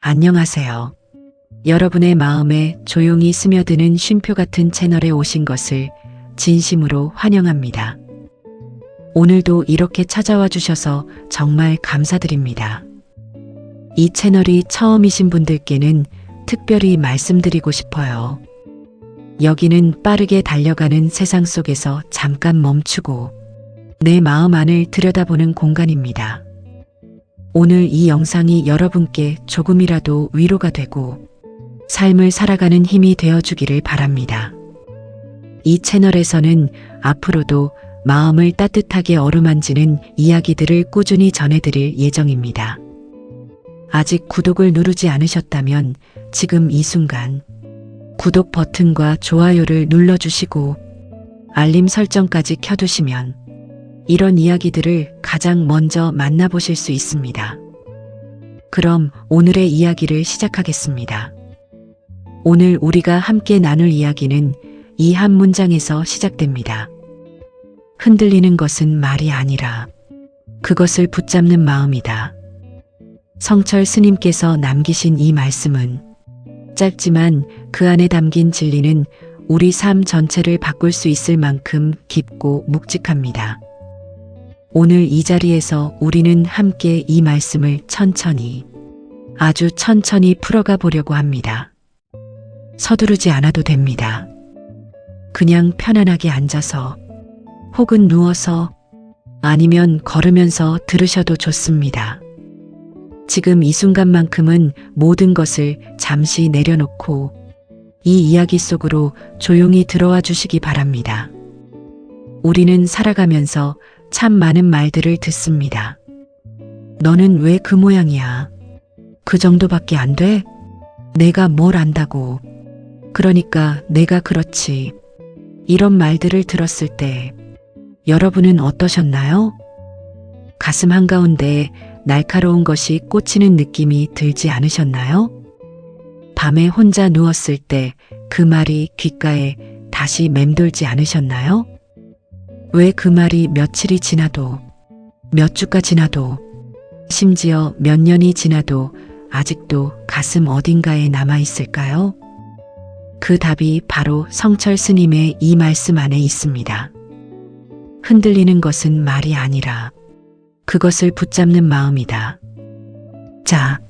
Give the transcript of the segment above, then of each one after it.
안녕하세요. 여러분의 마음에 조용히 스며드는 쉼표 같은 채널에 오신 것을 진심으로 환영합니다. 오늘도 이렇게 찾아와 주셔서 정말 감사드립니다. 이 채널이 처음이신 분들께는 특별히 말씀드리고 싶어요. 여기는 빠르게 달려가는 세상 속에서 잠깐 멈추고 내 마음 안을 들여다보는 공간입니다. 오늘 이 영상이 여러분께 조금이라도 위로가 되고 삶을 살아가는 힘이 되어주기를 바랍니다. 이 채널에서는 앞으로도 마음을 따뜻하게 어루만지는 이야기들을 꾸준히 전해드릴 예정입니다. 아직 구독을 누르지 않으셨다면 지금 이 순간 구독 버튼과 좋아요를 눌러주시고 알림 설정까지 켜두시면 이런 이야기들을 가장 먼저 만나보실 수 있습니다. 그럼 오늘의 이야기를 시작하겠습니다. 오늘 우리가 함께 나눌 이야기는 이 한 문장에서 시작됩니다. 흔들리는 것은 말이 아니라 그것을 붙잡는 마음이다. 성철 스님께서 남기신 이 말씀은 짧지만 그 안에 담긴 진리는 우리 삶 전체를 바꿀 수 있을 만큼 깊고 묵직합니다. 오늘 이 자리에서 우리는 함께 이 말씀을 천천히, 아주 천천히 풀어가 보려고 합니다. 서두르지 않아도 됩니다. 그냥 편안하게 앉아서 혹은 누워서 아니면 걸으면서 들으셔도 좋습니다. 지금 이 순간만큼은 모든 것을 잠시 내려놓고 이 이야기 속으로 조용히 들어와 주시기 바랍니다. 우리는 살아가면서 참 많은 말들을 듣습니다. 너는 왜 그 모양이야? 그 정도밖에 안 돼? 내가 뭘 안다고? 그러니까 내가 그렇지. 이런 말들을 들었을 때 여러분은 어떠셨나요? 가슴 한가운데 날카로운 것이 꽂히는 느낌이 들지 않으셨나요? 밤에 혼자 누웠을 때 그 말이 귓가에 다시 맴돌지 않으셨나요? 왜 그 말이 며칠이 지나도, 몇 주가 지나도, 심지어 몇 년이 지나도 아직도 가슴 어딘가에 남아있을까요? 그 답이 바로 성철 스님의 이 말씀 안에 있습니다. 흔들리는 것은 말이 아니라 그것을 붙잡는 마음이다. 자,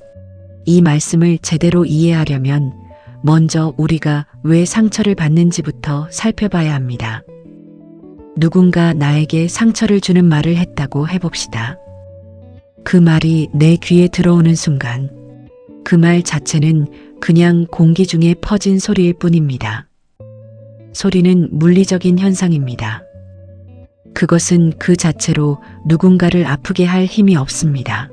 이 말씀을 제대로 이해하려면 먼저 우리가 왜 상처를 받는지부터 살펴봐야 합니다. 누군가 나에게 상처를 주는 말을 했다고 해봅시다. 그 말이 내 귀에 들어오는 순간 그 말 자체는 그냥 공기 중에 퍼진 소리일 뿐입니다. 소리는 물리적인 현상입니다. 그것은 그 자체로 누군가를 아프게 할 힘이 없습니다.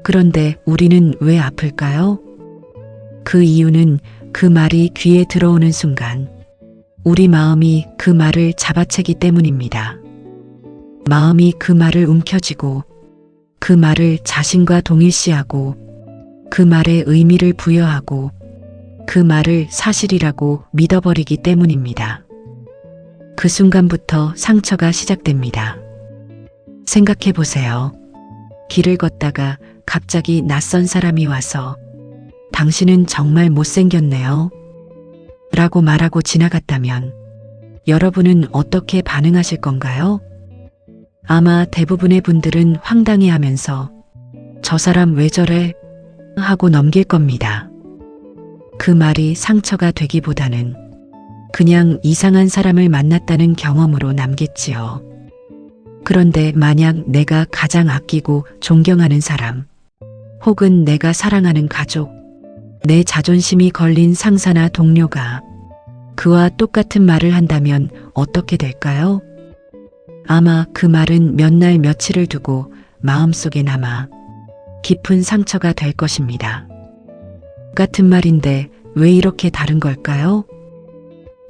그런데 우리는 왜 아플까요? 그 이유는 그 말이 귀에 들어오는 순간 우리 마음이 그 말을 잡아채기 때문입니다. 마음이 그 말을 움켜쥐고 그 말을 자신과 동일시하고 그 말에 의미를 부여하고 그 말을 사실이라고 믿어버리기 때문입니다. 그 순간부터 상처가 시작됩니다. 생각해 보세요. 길을 걷다가 갑자기 낯선 사람이 와서 당신은 정말 못생겼네요. 라고 말하고 지나갔다면 여러분은 어떻게 반응하실 건가요? 아마 대부분의 분들은 황당해하면서 저 사람 왜 저래? 하고 넘길 겁니다. 그 말이 상처가 되기보다는 그냥 이상한 사람을 만났다는 경험으로 남겠지요. 그런데 만약 내가 가장 아끼고 존경하는 사람, 혹은 내가 사랑하는 가족, 내 자존심이 걸린 상사나 동료가 그와 똑같은 말을 한다면 어떻게 될까요? 아마 그 말은 몇 날 며칠을 두고 마음속에 남아 깊은 상처가 될 것입니다. 같은 말인데 왜 이렇게 다른 걸까요?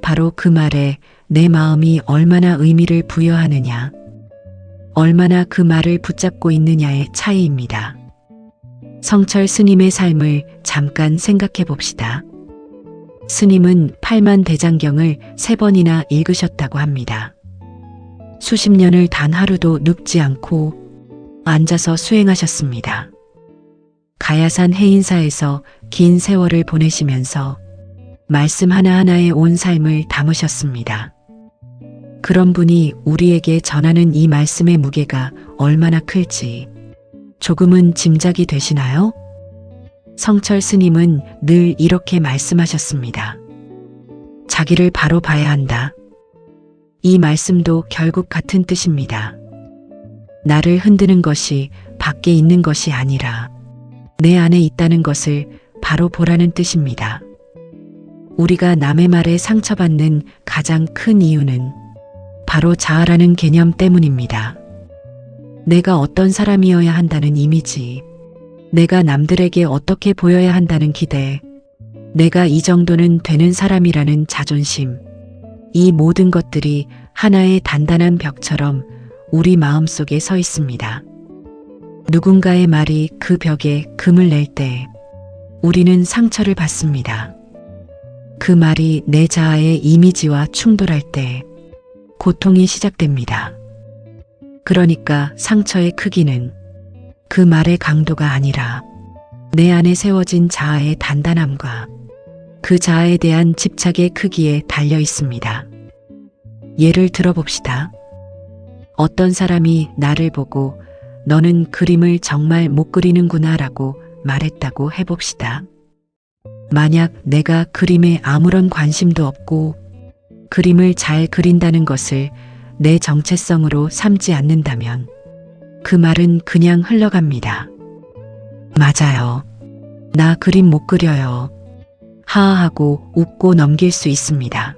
바로 그 말에 내 마음이 얼마나 의미를 부여하느냐, 얼마나 그 말을 붙잡고 있느냐의 차이입니다. 성철 스님의 삶을 잠깐 생각해 봅시다. 스님은 팔만대장경을 3번이나 읽으셨다고 합니다. 수십 년을 단 하루도 눕지 않고 앉아서 수행하셨습니다. 가야산 해인사에서 긴 세월을 보내시면서 말씀 하나하나에 온 삶을 담으셨습니다. 그런 분이 우리에게 전하는 이 말씀의 무게가 얼마나 클지 조금은 짐작이 되시나요? 성철 스님은 늘 이렇게 말씀하셨습니다. 자기를 바로 봐야 한다. 이 말씀도 결국 같은 뜻입니다. 나를 흔드는 것이 밖에 있는 것이 아니라 내 안에 있다는 것을 바로 보라는 뜻입니다. 우리가 남의 말에 상처받는 가장 큰 이유는 바로 자아라는 개념 때문입니다. 내가 어떤 사람이어야 한다는 이미지, 내가 남들에게 어떻게 보여야 한다는 기대, 내가 이 정도는 되는 사람이라는 자존심, 이 모든 것들이 하나의 단단한 벽처럼 우리 마음속에 서 있습니다. 누군가의 말이 그 벽에 금을 낼 때 우리는 상처를 받습니다. 그 말이 내 자아의 이미지와 충돌할 때 고통이 시작됩니다. 그러니까 상처의 크기는 그 말의 강도가 아니라 내 안에 세워진 자아의 단단함과 그 자아에 대한 집착의 크기에 달려 있습니다. 예를 들어봅시다. 어떤 사람이 나를 보고 너는 그림을 정말 못 그리는구나 라고 말했다고 해봅시다. 만약 내가 그림에 아무런 관심도 없고 그림을 잘 그린다는 것을 내 정체성으로 삼지 않는다면 그 말은 그냥 흘러갑니다. 맞아요. 나 그림 못 그려요. 하하하고 웃고 넘길 수 있습니다.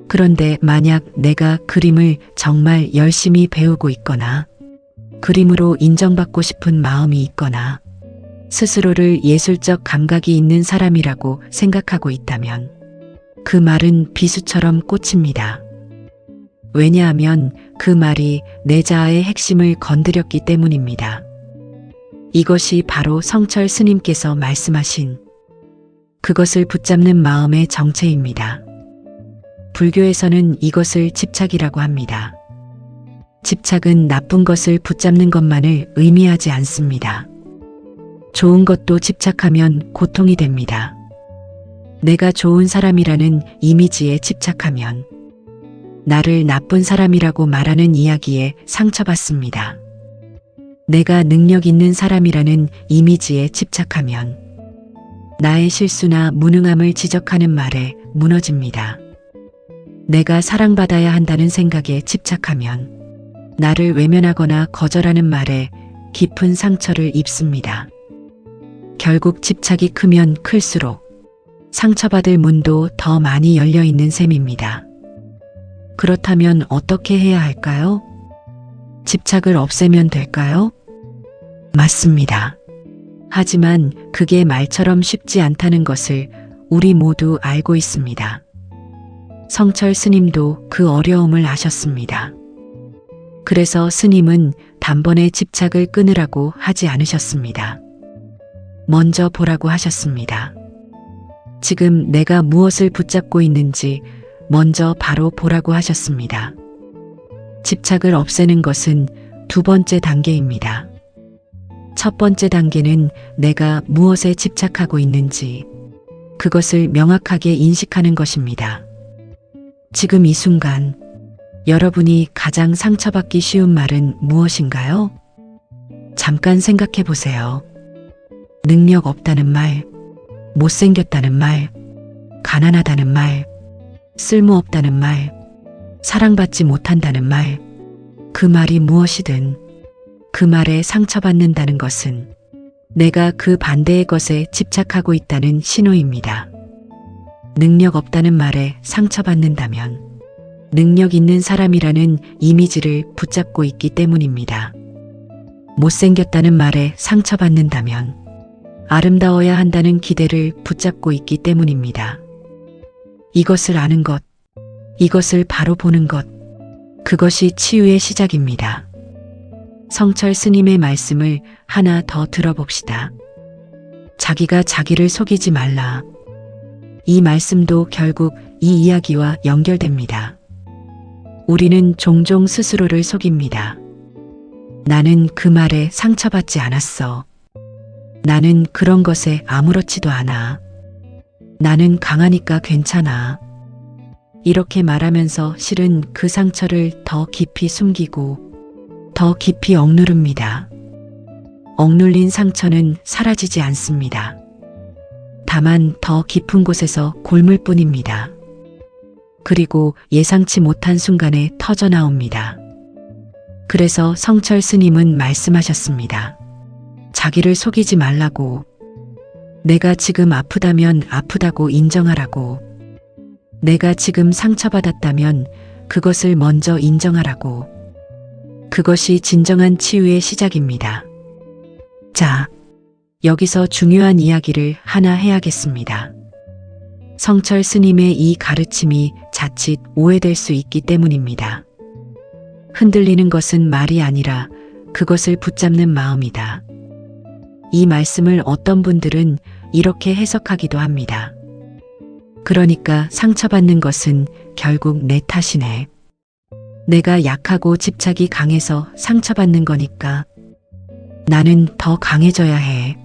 그런데 만약 내가 그림을 정말 열심히 배우고 있거나 그림으로 인정받고 싶은 마음이 있거나 스스로를 예술적 감각이 있는 사람이라고 생각하고 있다면 그 말은 비수처럼 꽂힙니다. 왜냐하면 그 말이 내 자아의 핵심을 건드렸기 때문입니다. 이것이 바로 성철 스님께서 말씀하신 그것을 붙잡는 마음의 정체입니다. 불교에서는 이것을 집착이라고 합니다. 집착은 나쁜 것을 붙잡는 것만을 의미하지 않습니다. 좋은 것도 집착하면 고통이 됩니다. 내가 좋은 사람이라는 이미지에 집착하면 나를 나쁜 사람이라고 말하는 이야기에 상처받습니다. 내가 능력 있는 사람이라는 이미지에 집착하면 나의 실수나 무능함을 지적하는 말에 무너집니다. 내가 사랑받아야 한다는 생각에 집착하면 나를 외면하거나 거절하는 말에 깊은 상처를 입습니다. 결국 집착이 크면 클수록 상처받을 문도 더 많이 열려 있는 셈입니다. 그렇다면 어떻게 해야 할까요? 집착을 없애면 될까요? 맞습니다. 하지만 그게 말처럼 쉽지 않다는 것을 우리 모두 알고 있습니다. 성철 스님도 그 어려움을 아셨습니다. 그래서 스님은 단번에 집착을 끊으라고 하지 않으셨습니다. 먼저 보라고 하셨습니다. 지금 내가 무엇을 붙잡고 있는지 먼저 바로 보라고 하셨습니다. 집착을 없애는 것은 두 번째 단계입니다. 첫 번째 단계는 내가 무엇에 집착하고 있는지 그것을 명확하게 인식하는 것입니다. 지금 이 순간 여러분이 가장 상처받기 쉬운 말은 무엇인가요? 잠깐 생각해 보세요. 능력 없다는 말, 못생겼다는 말, 가난하다는 말, 쓸모없다는 말, 사랑받지 못한다는 말, 그 말이 무엇이든 그 말에 상처받는다는 것은 내가 그 반대의 것에 집착하고 있다는 신호입니다. 능력 없다는 말에 상처받는다면 능력 있는 사람이라는 이미지를 붙잡고 있기 때문입니다. 못생겼다는 말에 상처받는다면 아름다워야 한다는 기대를 붙잡고 있기 때문입니다. 이것을 아는 것, 이것을 바로 보는 것, 그것이 치유의 시작입니다. 성철 스님의 말씀을 하나 더 들어봅시다. 자기가 자기를 속이지 말라. 이 말씀도 결국 이 이야기와 연결됩니다. 우리는 종종 스스로를 속입니다. 나는 그 말에 상처받지 않았어. 나는 그런 것에 아무렇지도 않아. 나는 강하니까 괜찮아. 이렇게 말하면서 실은 그 상처를 더 깊이 숨기고 더 깊이 억누릅니다. 억눌린 상처는 사라지지 않습니다. 다만 더 깊은 곳에서 골물 뿐입니다. 그리고 예상치 못한 순간에 터져 나옵니다. 그래서 성철 스님은 말씀하셨습니다. 자기를 속이지 말라고. 내가 지금 아프다면 아프다고 인정하라고. 내가 지금 상처받았다면 그것을 먼저 인정하라고. 그것이 진정한 치유의 시작입니다. 자, 여기서 중요한 이야기를 하나 해야겠습니다. 성철 스님의 이 가르침이 자칫 오해될 수 있기 때문입니다. 흔들리는 것은 말이 아니라 그것을 붙잡는 마음이다. 이 말씀을 어떤 분들은 이렇게 해석하기도 합니다. 그러니까 상처받는 것은 결국 내 탓이네. 내가 약하고 집착이 강해서 상처받는 거니까 나는 더 강해져야 해.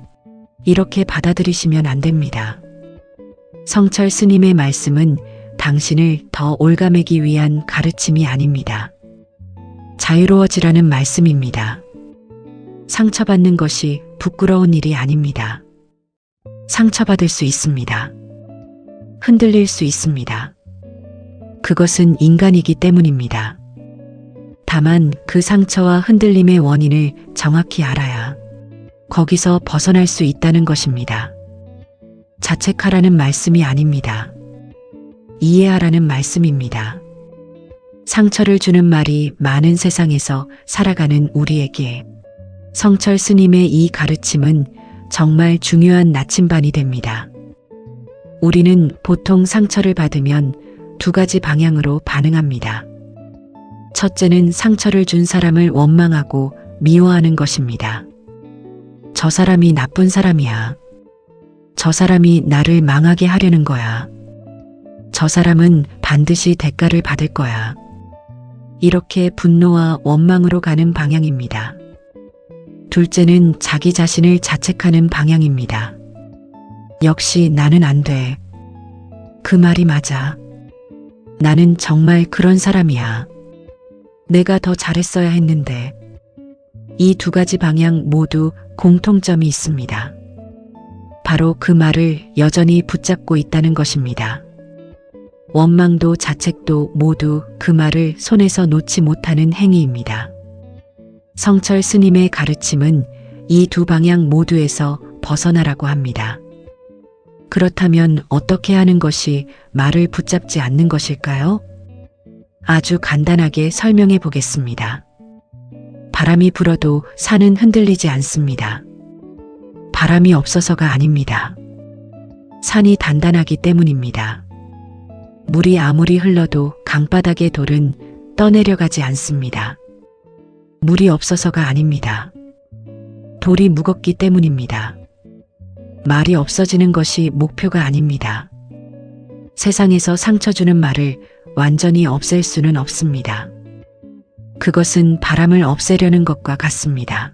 이렇게 받아들이시면 안 됩니다. 성철 스님의 말씀은 당신을 더 올가매기 위한 가르침이 아닙니다. 자유로워지라는 말씀입니다. 상처받는 것이 부끄러운 일이 아닙니다. 상처받을 수 있습니다. 흔들릴 수 있습니다. 그것은 인간이기 때문입니다. 다만 그 상처와 흔들림의 원인을 정확히 알아야 거기서 벗어날 수 있다는 것입니다. 자책하라는 말씀이 아닙니다. 이해하라는 말씀입니다. 상처를 주는 말이 많은 세상에서 살아가는 우리에게 성철 스님의 이 가르침은 정말 중요한 나침반이 됩니다. 우리는 보통 상처를 받으면 두 가지 방향으로 반응합니다. 첫째는 상처를 준 사람을 원망하고 미워하는 것입니다. 저 사람이 나쁜 사람이야. 저 사람이 나를 망하게 하려는 거야. 저 사람은 반드시 대가를 받을 거야. 이렇게 분노와 원망으로 가는 방향입니다. 둘째는 자기 자신을 자책하는 방향입니다. 역시 나는 안 돼. 그 말이 맞아. 나는 정말 그런 사람이야. 내가 더 잘했어야 했는데. 이 두 가지 방향 모두 공통점이 있습니다. 바로 그 말을 여전히 붙잡고 있다는 것입니다. 원망도 자책도 모두 그 말을 손에서 놓지 못하는 행위입니다. 성철 스님의 가르침은 이 두 방향 모두에서 벗어나라고 합니다. 그렇다면 어떻게 하는 것이 말을 붙잡지 않는 것일까요? 아주 간단하게 설명해 보겠습니다. 바람이 불어도 산은 흔들리지 않습니다. 바람이 없어서가 아닙니다. 산이 단단하기 때문입니다. 물이 아무리 흘러도 강바닥의 돌은 떠내려가지 않습니다. 물이 없어서가 아닙니다. 돌이 무겁기 때문입니다. 말이 없어지는 것이 목표가 아닙니다. 세상에서 상처 주는 말을 완전히 없앨 수는 없습니다. 그것은 바람을 없애려는 것과 같습니다.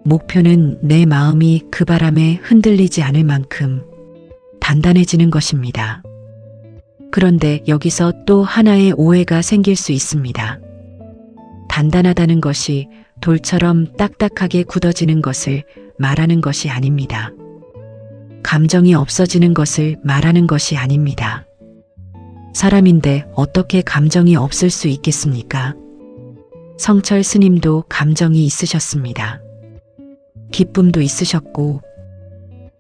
목표는 내 마음이 그 바람에 흔들리지 않을 만큼 단단해지는 것입니다. 그런데 여기서 또 하나의 오해가 생길 수 있습니다. 단단하다는 것이 돌처럼 딱딱하게 굳어지는 것을 말하는 것이 아닙니다. 감정이 없어지는 것을 말하는 것이 아닙니다. 사람인데 어떻게 감정이 없을 수 있겠습니까? 성철 스님도 감정이 있으셨습니다. 기쁨도 있으셨고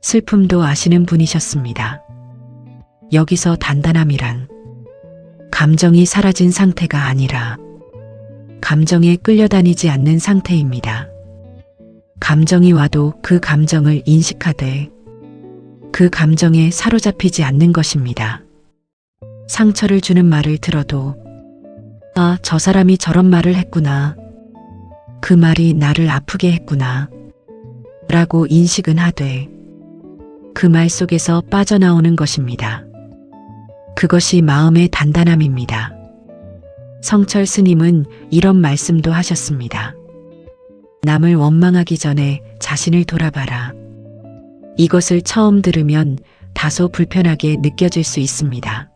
슬픔도 아시는 분이셨습니다. 여기서 단단함이란 감정이 사라진 상태가 아니라 감정에 끌려다니지 않는 상태입니다. 감정이 와도 그 감정을 인식하되 그 감정에 사로잡히지 않는 것입니다. 상처를 주는 말을 들어도 아, 저 사람이 저런 말을 했구나. 그 말이 나를 아프게 했구나. 라고 인식은 하되 그 말 속에서 빠져나오는 것입니다. 그것이 마음의 단단함입니다. 성철 스님은 이런 말씀도 하셨습니다. 남을 원망하기 전에 자신을 돌아봐라. 이것을 처음 들으면 다소 불편하게 느껴질 수 있습니다.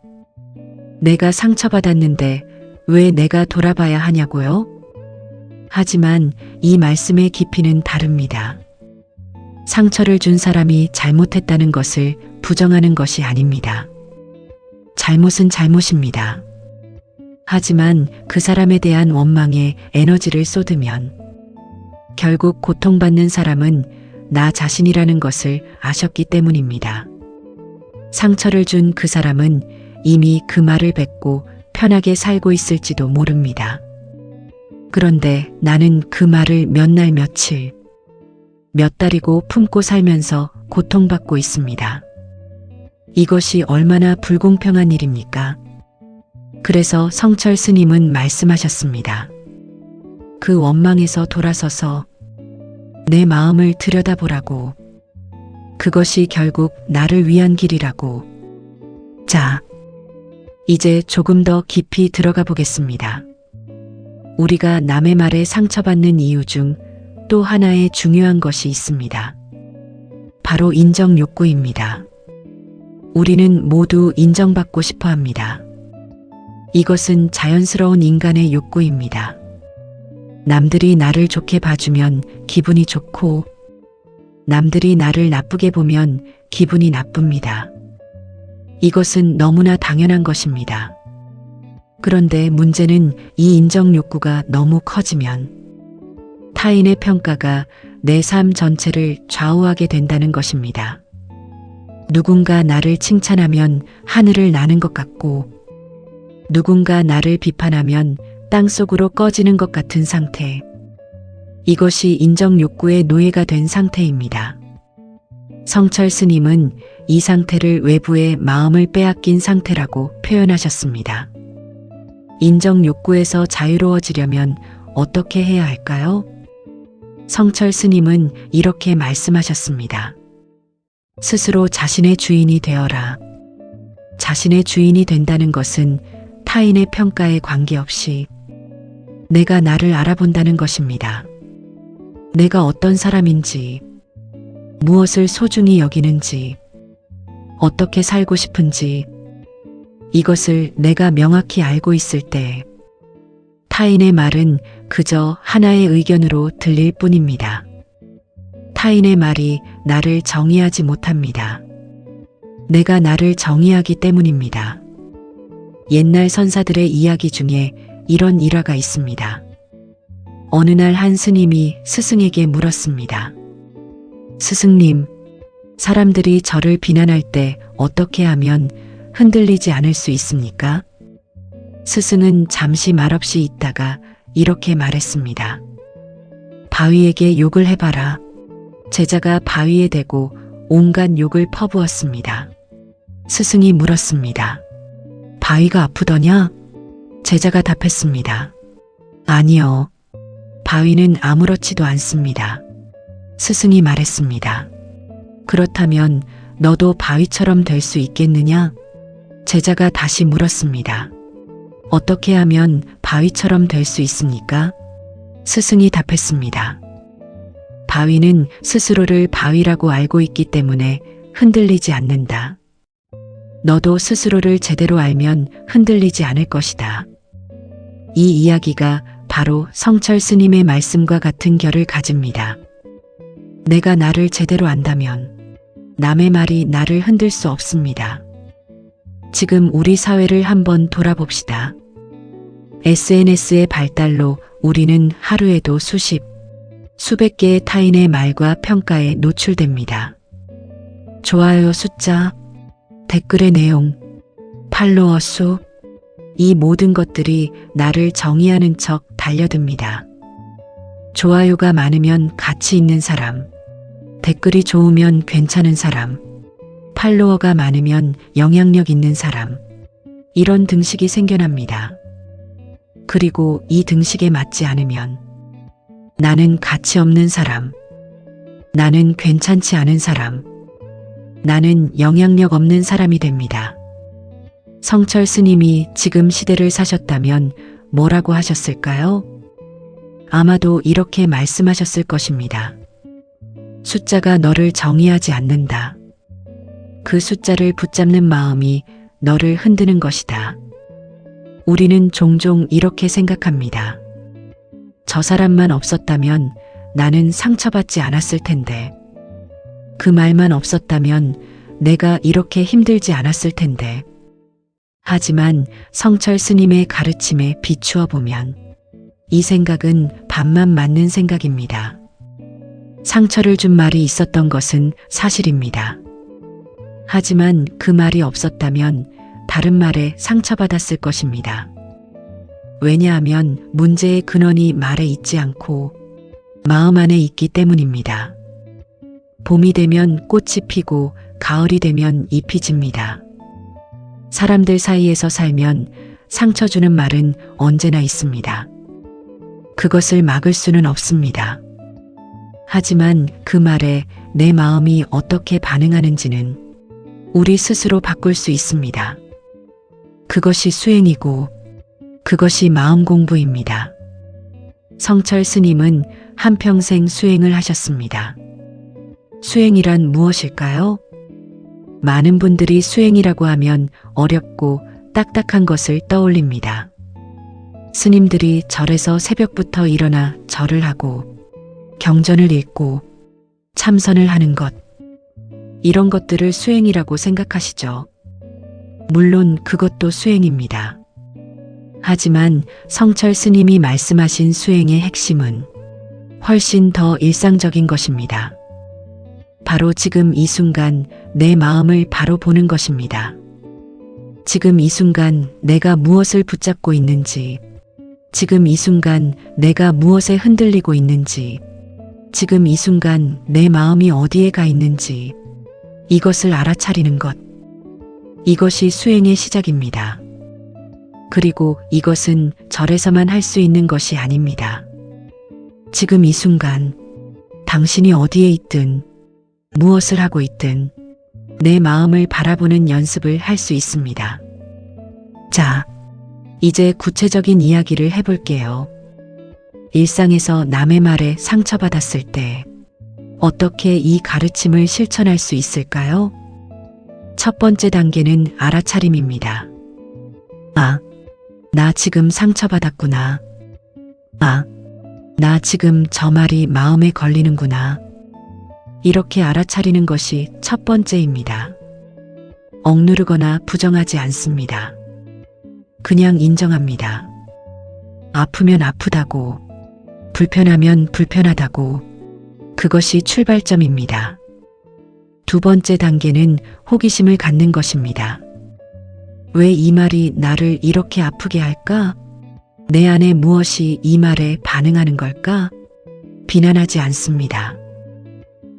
내가 상처받았는데 왜 내가 돌아봐야 하냐고요? 하지만 이 말씀의 깊이는 다릅니다. 상처를 준 사람이 잘못했다는 것을 부정하는 것이 아닙니다. 잘못은 잘못입니다. 하지만 그 사람에 대한 원망에 에너지를 쏟으면 결국 고통받는 사람은 나 자신이라는 것을 아셨기 때문입니다. 상처를 준 그 사람은 이미 그 말을 뱉고 편하게 살고 있을지도 모릅니다. 그런데 나는 그 말을 몇 날 며칠, 몇 달이고 품고 살면서 고통받고 있습니다. 이것이 얼마나 불공평한 일입니까? 그래서 성철 스님은 말씀하셨습니다. 그 원망에서 돌아서서 내 마음을 들여다보라고. 그것이 결국 나를 위한 길이라고. 자, 이제 조금 더 깊이 들어가 보겠습니다. 우리가 남의 말에 상처받는 이유 중 또 하나의 중요한 것이 있습니다. 바로 인정 욕구입니다. 우리는 모두 인정받고 싶어 합니다. 이것은 자연스러운 인간의 욕구입니다. 남들이 나를 좋게 봐주면 기분이 좋고, 남들이 나를 나쁘게 보면 기분이 나쁩니다. 이것은 너무나 당연한 것입니다. 그런데 문제는 이 인정 욕구가 너무 커지면 타인의 평가가 내 삶 전체를 좌우하게 된다는 것입니다. 누군가 나를 칭찬하면 하늘을 나는 것 같고, 누군가 나를 비판하면 땅속으로 꺼지는 것 같은 상태. 이것이 인정 욕구의 노예가 된 상태입니다. 성철 스님은 이 상태를 외부의 마음을 빼앗긴 상태라고 표현하셨습니다. 인정 욕구에서 자유로워지려면 어떻게 해야 할까요? 성철 스님은 이렇게 말씀하셨습니다. 스스로 자신의 주인이 되어라. 자신의 주인이 된다는 것은 타인의 평가에 관계없이 내가 나를 알아본다는 것입니다. 내가 어떤 사람인지, 무엇을 소중히 여기는지, 어떻게 살고 싶은지, 이것을 내가 명확히 알고 있을 때 타인의 말은 그저 하나의 의견으로 들릴 뿐입니다. 타인의 말이 나를 정의하지 못합니다. 내가 나를 정의하기 때문입니다. 옛날 선사들의 이야기 중에 이런 일화가 있습니다. 어느 날 한 스님이 스승에게 물었습니다. 스승님, 사람들이 저를 비난할 때 어떻게 하면 흔들리지 않을 수 있습니까? 스승은 잠시 말없이 있다가 이렇게 말했습니다. 바위에게 욕을 해봐라. 제자가 바위에 대고 온갖 욕을 퍼부었습니다. 스승이 물었습니다. 바위가 아프더냐? 제자가 답했습니다. 아니요. 바위는 아무렇지도 않습니다. 스승이 말했습니다. 그렇다면 너도 바위처럼 될 수 있겠느냐? 제자가 다시 물었습니다. 어떻게 하면 바위처럼 될 수 있습니까? 스승이 답했습니다. 바위는 스스로를 바위라고 알고 있기 때문에 흔들리지 않는다. 너도 스스로를 제대로 알면 흔들리지 않을 것이다. 이 이야기가 바로 성철 스님의 말씀과 같은 결을 가집니다. 내가 나를 제대로 안다면 남의 말이 나를 흔들 수 없습니다. 지금 우리 사회를 한번 돌아봅시다. SNS의 발달로 우리는 하루에도 수백 개의 타인의 말과 평가에 노출됩니다. 좋아요 숫자, 댓글의 내용, 팔로워 수, 이 모든 것들이 나를 정의하는 척 달려듭니다. 좋아요가 많으면 가치 있는 사람, 댓글이 좋으면 괜찮은 사람, 팔로워가 많으면 영향력 있는 사람, 이런 등식이 생겨납니다. 그리고 이 등식에 맞지 않으면 나는 가치 없는 사람, 나는 괜찮지 않은 사람, 나는 영향력 없는 사람이 됩니다. 성철 스님이 지금 시대를 사셨다면 뭐라고 하셨을까요? 아마도 이렇게 말씀하셨을 것입니다. 숫자가 너를 정의하지 않는다. 그 숫자를 붙잡는 마음이 너를 흔드는 것이다. 우리는 종종 이렇게 생각합니다. 저 사람만 없었다면 나는 상처받지 않았을 텐데. 그 말만 없었다면 내가 이렇게 힘들지 않았을 텐데. 하지만 성철 스님의 가르침에 비추어 보면 이 생각은 반만 맞는 생각입니다. 상처를 준 말이 있었던 것은 사실입니다. 하지만 그 말이 없었다면 다른 말에 상처받았을 것입니다. 왜냐하면 문제의 근원이 말에 있지 않고 마음 안에 있기 때문입니다. 봄이 되면 꽃이 피고 가을이 되면 잎이 집니다. 사람들 사이에서 살면 상처 주는 말은 언제나 있습니다. 그것을 막을 수는 없습니다. 하지만 그 말에 내 마음이 어떻게 반응하는지는 우리 스스로 바꿀 수 있습니다. 그것이 수행이고 그것이 마음 공부입니다. 성철 스님은 한평생 수행을 하셨습니다. 수행이란 무엇일까요? 많은 분들이 수행이라고 하면 어렵고 딱딱한 것을 떠올립니다. 스님들이 절에서 새벽부터 일어나 절을 하고 경전을 읽고 참선을 하는 것, 이런 것들을 수행이라고 생각하시죠. 물론 그것도 수행입니다. 하지만 성철 스님이 말씀하신 수행의 핵심은 훨씬 더 일상적인 것입니다. 바로 지금 이 순간 내 마음을 바로 보는 것입니다. 지금 이 순간 내가 무엇을 붙잡고 있는지, 지금 이 순간 내가 무엇에 흔들리고 있는지, 지금 이 순간 내 마음이 어디에 가 있는지 이것을 알아차리는 것. 이것이 수행의 시작입니다. 그리고 이것은 절에서만 할 수 있는 것이 아닙니다. 지금 이 순간 당신이 어디에 있든 무엇을 하고 있든 내 마음을 바라보는 연습을 할 수 있습니다. 자, 이제 구체적인 이야기를 해볼게요. 일상에서 남의 말에 상처받았을 때 어떻게 이 가르침을 실천할 수 있을까요? 첫 번째 단계는 알아차림입니다. 아, 나 지금 상처받았구나. 아, 나 지금 저 말이 마음에 걸리는구나. 이렇게 알아차리는 것이 첫 번째입니다. 억누르거나 부정하지 않습니다. 그냥 인정합니다. 아프면 아프다고, 불편하면 불편하다고, 그것이 출발점입니다. 두 번째 단계는 호기심을 갖는 것입니다. 왜 이 말이 나를 이렇게 아프게 할까? 내 안에 무엇이 이 말에 반응하는 걸까? 비난하지 않습니다.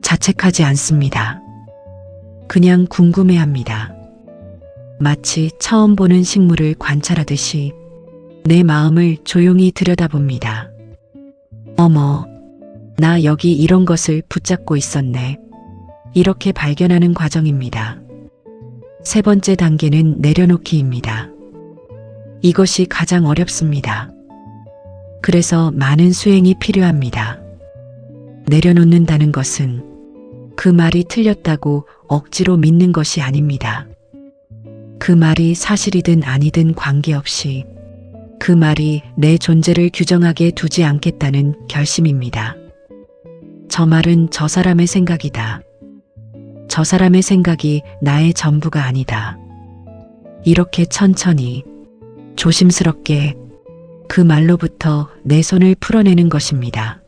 자책하지 않습니다. 그냥 궁금해합니다. 마치 처음 보는 식물을 관찰하듯이 내 마음을 조용히 들여다봅니다. 어머, 나 여기 이런 것을 붙잡고 있었네. 이렇게 발견하는 과정입니다. 세 번째 단계는 내려놓기입니다. 이것이 가장 어렵습니다. 그래서 많은 수행이 필요합니다. 내려놓는다는 것은 그 말이 틀렸다고 억지로 믿는 것이 아닙니다. 그 말이 사실이든 아니든 관계없이 그 말이 내 존재를 규정하게 두지 않겠다는 결심입니다. 저 말은 저 사람의 생각이다. 저 사람의 생각이 나의 전부가 아니다. 이렇게 천천히, 조심스럽게 그 말로부터 내 손을 풀어내는 것입니다.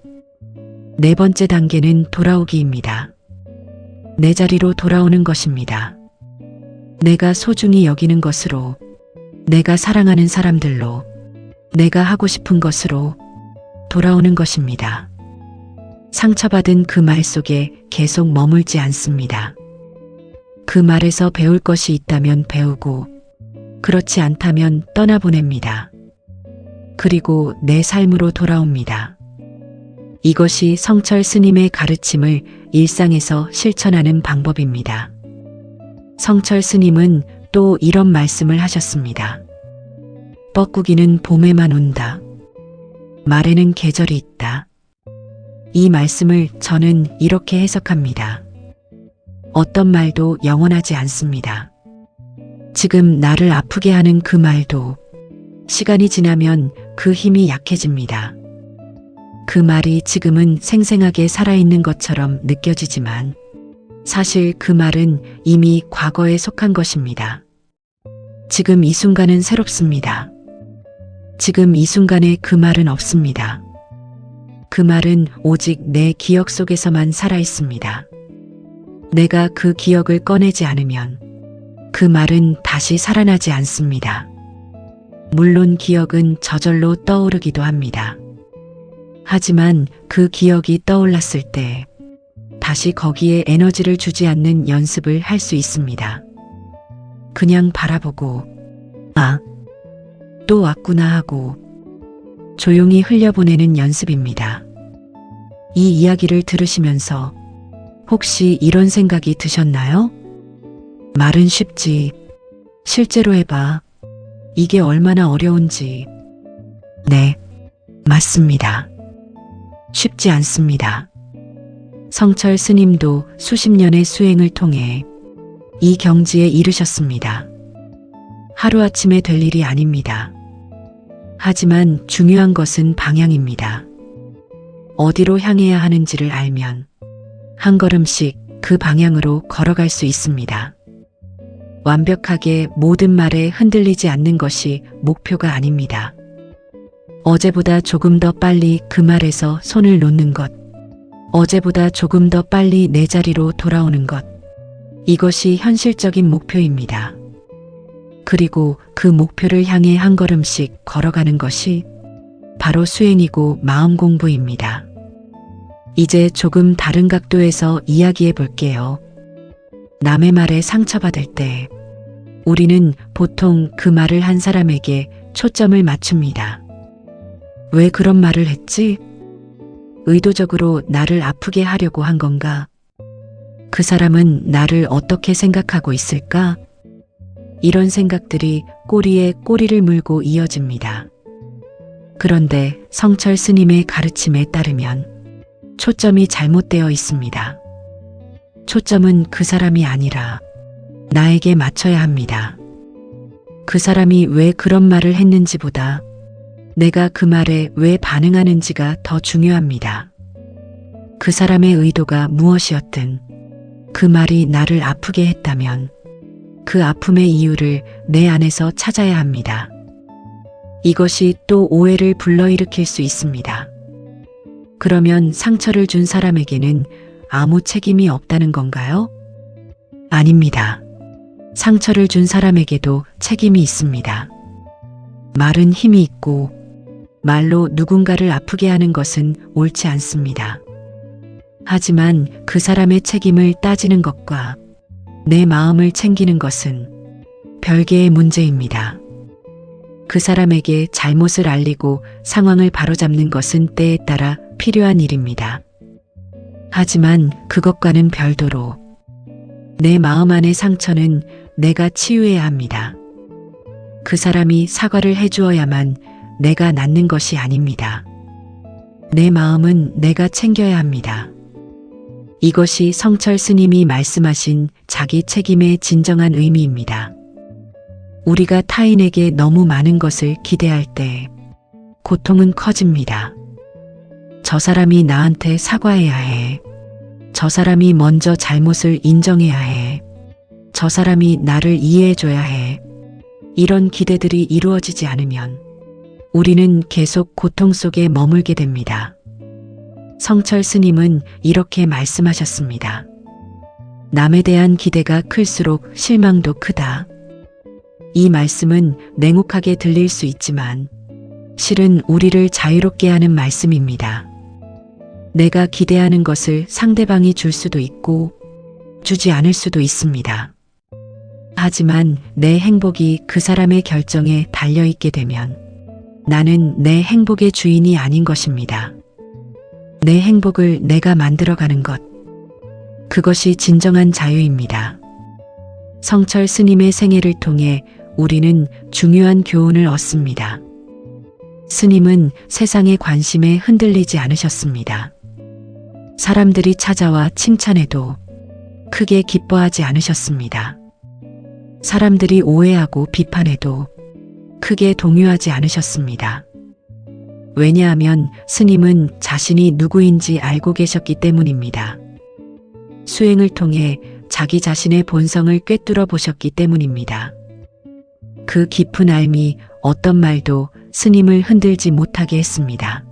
네 번째 단계는 돌아오기입니다. 내 자리로 돌아오는 것입니다. 내가 소중히 여기는 것으로, 내가 사랑하는 사람들로, 내가 하고 싶은 것으로 돌아오는 것입니다. 상처받은 그 말 속에 계속 머물지 않습니다. 그 말에서 배울 것이 있다면 배우고, 그렇지 않다면 떠나보냅니다. 그리고 내 삶으로 돌아옵니다. 이것이 성철 스님의 가르침을 일상에서 실천하는 방법입니다. 성철 스님은 또 이런 말씀을 하셨습니다. 뻐꾸기는 봄에만 온다. 말에는 계절이 있다. 이 말씀을 저는 이렇게 해석합니다. 어떤 말도 영원하지 않습니다. 지금 나를 아프게 하는 그 말도 시간이 지나면 그 힘이 약해집니다. 그 말이 지금은 생생하게 살아있는 것처럼 느껴지지만 사실 그 말은 이미 과거에 속한 것입니다. 지금 이 순간은 새롭습니다. 지금 이 순간에 그 말은 없습니다. 그 말은 오직 내 기억 속에서만 살아있습니다. 내가 그 기억을 꺼내지 않으면 그 말은 다시 살아나지 않습니다. 물론 기억은 저절로 떠오르기도 합니다. 하지만 그 기억이 떠올랐을 때 다시 거기에 에너지를 주지 않는 연습을 할 수 있습니다. 그냥 바라보고 아, 또 왔구나 하고 조용히 흘려보내는 연습입니다. 이 이야기를 들으시면서 혹시 이런 생각이 드셨나요? 말은 쉽지. 실제로 해봐. 이게 얼마나 어려운지. 네, 맞습니다. 쉽지 않습니다. 성철 스님도 수십 년의 수행을 통해 이 경지에 이르셨습니다. 하루아침에 될 일이 아닙니다. 하지만 중요한 것은 방향입니다. 어디로 향해야 하는지를 알면 한 걸음씩 그 방향으로 걸어갈 수 있습니다. 완벽하게 모든 말에 흔들리지 않는 것이 목표가 아닙니다. 어제보다 조금 더 빨리 그 말에서 손을 놓는 것, 어제보다 조금 더 빨리 내 자리로 돌아오는 것, 이것이 현실적인 목표입니다. 그리고 그 목표를 향해 한 걸음씩 걸어가는 것이 바로 수행이고 마음 공부입니다. 이제 조금 다른 각도에서 이야기해 볼게요. 남의 말에 상처받을 때 우리는 보통 그 말을 한 사람에게 초점을 맞춥니다. 왜 그런 말을 했지? 의도적으로 나를 아프게 하려고 한 건가? 그 사람은 나를 어떻게 생각하고 있을까? 이런 생각들이 꼬리에 꼬리를 물고 이어집니다. 그런데 성철 스님의 가르침에 따르면 초점이 잘못되어 있습니다. 초점은 그 사람이 아니라 나에게 맞춰야 합니다. 그 사람이 왜 그런 말을 했는지보다 내가 그 말에 왜 반응하는지가 더 중요합니다. 그 사람의 의도가 무엇이었든 그 말이 나를 아프게 했다면 그 아픔의 이유를 내 안에서 찾아야 합니다. 이것이 또 오해를 불러일으킬 수 있습니다. 그러면 상처를 준 사람에게는 아무 책임이 없다는 건가요? 아닙니다. 상처를 준 사람에게도 책임이 있습니다. 말은 힘이 있고 말로 누군가를 아프게 하는 것은 옳지 않습니다. 하지만 그 사람의 책임을 따지는 것과 내 마음을 챙기는 것은 별개의 문제입니다. 그 사람에게 잘못을 알리고 상황을 바로잡는 것은 때에 따라 필요한 일입니다. 하지만 그것과는 별도로 내 마음 안의 상처는 내가 치유해야 합니다. 그 사람이 사과를 해주어야만 내가 낫는 것이 아닙니다. 내 마음은 내가 챙겨야 합니다. 이것이 성철 스님이 말씀하신 자기 책임의 진정한 의미입니다. 우리가 타인에게 너무 많은 것을 기대할 때 고통은 커집니다. 저 사람이 나한테 사과해야 해. 저 사람이 먼저 잘못을 인정해야 해. 저 사람이 나를 이해해줘야 해. 이런 기대들이 이루어지지 않으면 우리는 계속 고통 속에 머물게 됩니다. 성철 스님은 이렇게 말씀하셨습니다. 남에 대한 기대가 클수록 실망도 크다. 이 말씀은 냉혹하게 들릴 수 있지만 실은 우리를 자유롭게 하는 말씀입니다. 내가 기대하는 것을 상대방이 줄 수도 있고 주지 않을 수도 있습니다. 하지만 내 행복이 그 사람의 결정에 달려있게 되면 나는 내 행복의 주인이 아닌 것입니다. 내 행복을 내가 만들어가는 것. 그것이 진정한 자유입니다. 성철 스님의 생애를 통해 우리는 중요한 교훈을 얻습니다. 스님은 세상의 관심에 흔들리지 않으셨습니다. 사람들이 찾아와 칭찬해도 크게 기뻐하지 않으셨습니다. 사람들이 오해하고 비판해도 크게 동요하지 않으셨습니다. 왜냐하면 스님은 자신이 누구인지 알고 계셨기 때문입니다. 수행을 통해 자기 자신의 본성을 꿰뚫어 보셨기 때문입니다. 그 깊은 알미 어떤 말도 스님을 흔들지 못하게 했습니다.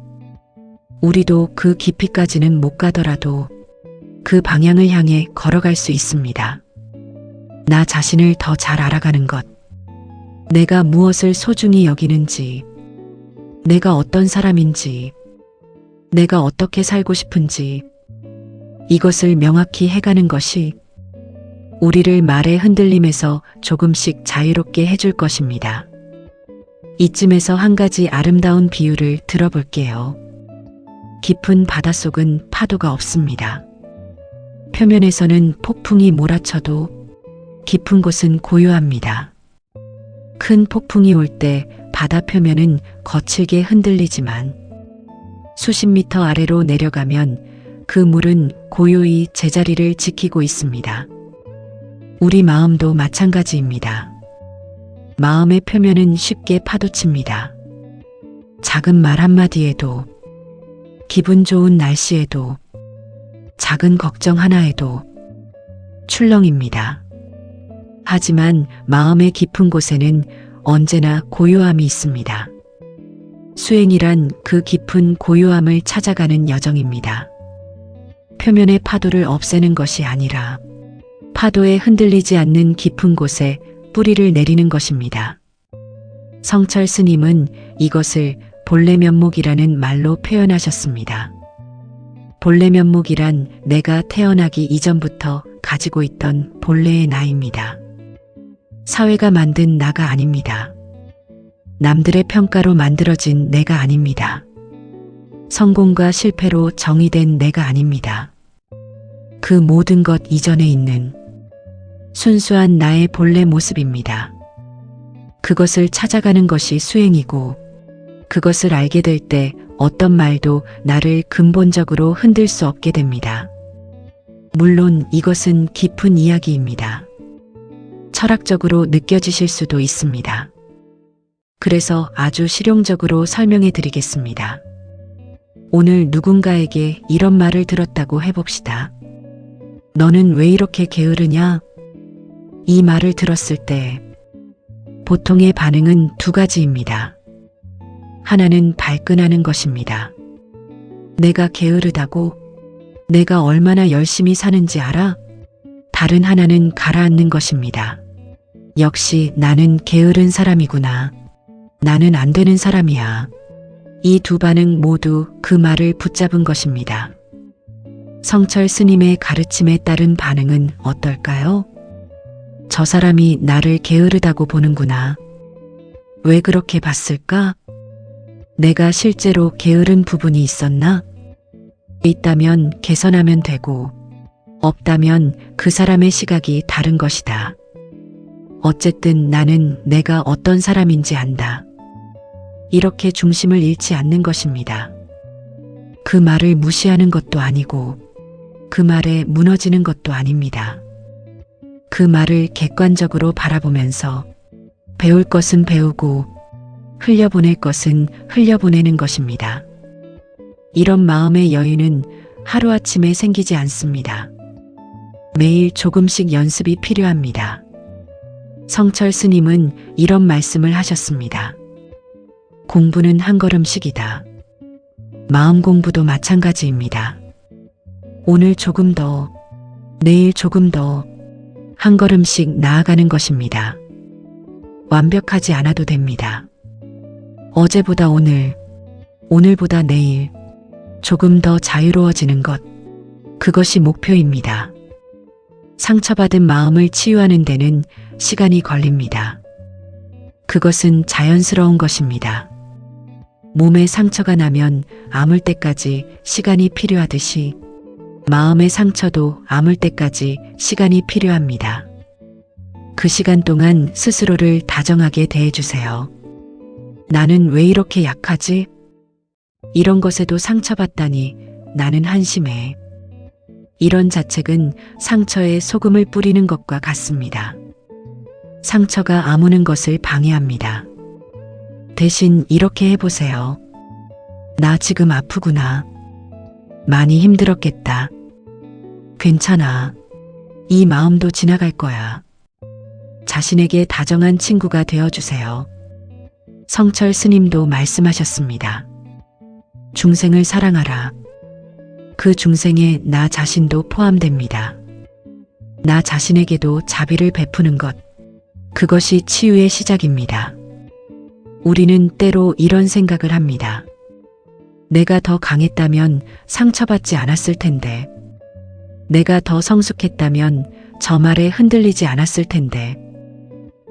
우리도 그 깊이까지는 못 가더라도 그 방향을 향해 걸어갈 수 있습니다. 나 자신을 더 잘 알아가는 것, 내가 무엇을 소중히 여기는지, 내가 어떤 사람인지, 내가 어떻게 살고 싶은지, 이것을 명확히 해가는 것이 우리를 말의 흔들림에서 조금씩 자유롭게 해줄 것입니다. 이쯤에서 한 가지 아름다운 비유를 들어볼게요. 깊은 바닷속은 파도가 없습니다. 표면에서는 폭풍이 몰아쳐도 깊은 곳은 고요합니다. 큰 폭풍이 올 때 바다 표면은 거칠게 흔들리지만 수십 미터 아래로 내려가면 그 물은 고요히 제자리를 지키고 있습니다. 우리 마음도 마찬가지입니다. 마음의 표면은 쉽게 파도칩니다. 작은 말 한마디에도, 기분 좋은 날씨에도, 작은 걱정 하나에도 출렁입니다. 하지만 마음의 깊은 곳에는 언제나 고요함이 있습니다. 수행이란 그 깊은 고요함을 찾아가는 여정입니다. 표면의 파도를 없애는 것이 아니라 파도에 흔들리지 않는 깊은 곳에 뿌리를 내리는 것입니다. 성철 스님은 이것을 본래 면목이라는 말로 표현하셨습니다. 본래 면목이란 내가 태어나기 이전부터 가지고 있던 본래의 나입니다. 사회가 만든 나가 아닙니다. 남들의 평가로 만들어진 내가 아닙니다. 성공과 실패로 정의된 내가 아닙니다. 그 모든 것 이전에 있는 순수한 나의 본래 모습입니다. 그것을 찾아가는 것이 수행이고, 그것을 알게 될 때 어떤 말도 나를 근본적으로 흔들 수 없게 됩니다. 물론 이것은 깊은 이야기입니다. 철학적으로 느껴지실 수도 있습니다. 그래서 아주 실용적으로 설명해 드리겠습니다. 오늘 누군가에게 이런 말을 들었다고 해봅시다. 너는 왜 이렇게 게으르냐? 이 말을 들었을 때 보통의 반응은 두 가지입니다. 하나는 발끈하는 것입니다. 내가 게으르다고? 내가 얼마나 열심히 사는지 알아? 다른 하나는 가라앉는 것입니다. 역시 나는 게으른 사람이구나. 나는 안 되는 사람이야. 이 두 반응 모두 그 말을 붙잡은 것입니다. 성철 스님의 가르침에 따른 반응은 어떨까요? 저 사람이 나를 게으르다고 보는구나. 왜 그렇게 봤을까? 내가 실제로 게으른 부분이 있었나? 있다면 개선하면 되고, 없다면 그 사람의 시각이 다른 것이다. 어쨌든 나는 내가 어떤 사람인지 안다. 이렇게 중심을 잃지 않는 것입니다. 그 말을 무시하는 것도 아니고, 그 말에 무너지는 것도 아닙니다. 그 말을 객관적으로 바라보면서 배울 것은 배우고 흘려보낼 것은 흘려보내는 것입니다. 이런 마음의 여유는 하루아침에 생기지 않습니다. 매일 조금씩 연습이 필요합니다. 성철 스님은 이런 말씀을 하셨습니다. 공부는 한 걸음씩이다. 마음 공부도 마찬가지입니다. 오늘 조금 더, 내일 조금 더, 한 걸음씩 나아가는 것입니다. 완벽하지 않아도 됩니다. 어제보다 오늘, 오늘보다 내일, 조금 더 자유로워지는 것, 그것이 목표입니다. 상처받은 마음을 치유하는 데는 시간이 걸립니다. 그것은 자연스러운 것입니다. 몸에 상처가 나면 아물 때까지 시간이 필요하듯이 마음의 상처도 아물 때까지 시간이 필요합니다. 그 시간 동안 스스로를 다정하게 대해주세요. 나는 왜 이렇게 약하지? 이런 것에도 상처받다니 나는 한심해. 이런 자책은 상처에 소금을 뿌리는 것과 같습니다. 상처가 아무는 것을 방해합니다. 대신 이렇게 해보세요. 나 지금 아프구나. 많이 힘들었겠다. 괜찮아. 이 마음도 지나갈 거야. 자신에게 다정한 친구가 되어주세요. 성철 스님도 말씀하셨습니다. 중생을 사랑하라. 그 중생에 나 자신도 포함됩니다. 나 자신에게도 자비를 베푸는 것. 그것이 치유의 시작입니다. 우리는 때로 이런 생각을 합니다. 내가 더 강했다면 상처받지 않았을 텐데. 내가 더 성숙했다면 저 말에 흔들리지 않았을 텐데.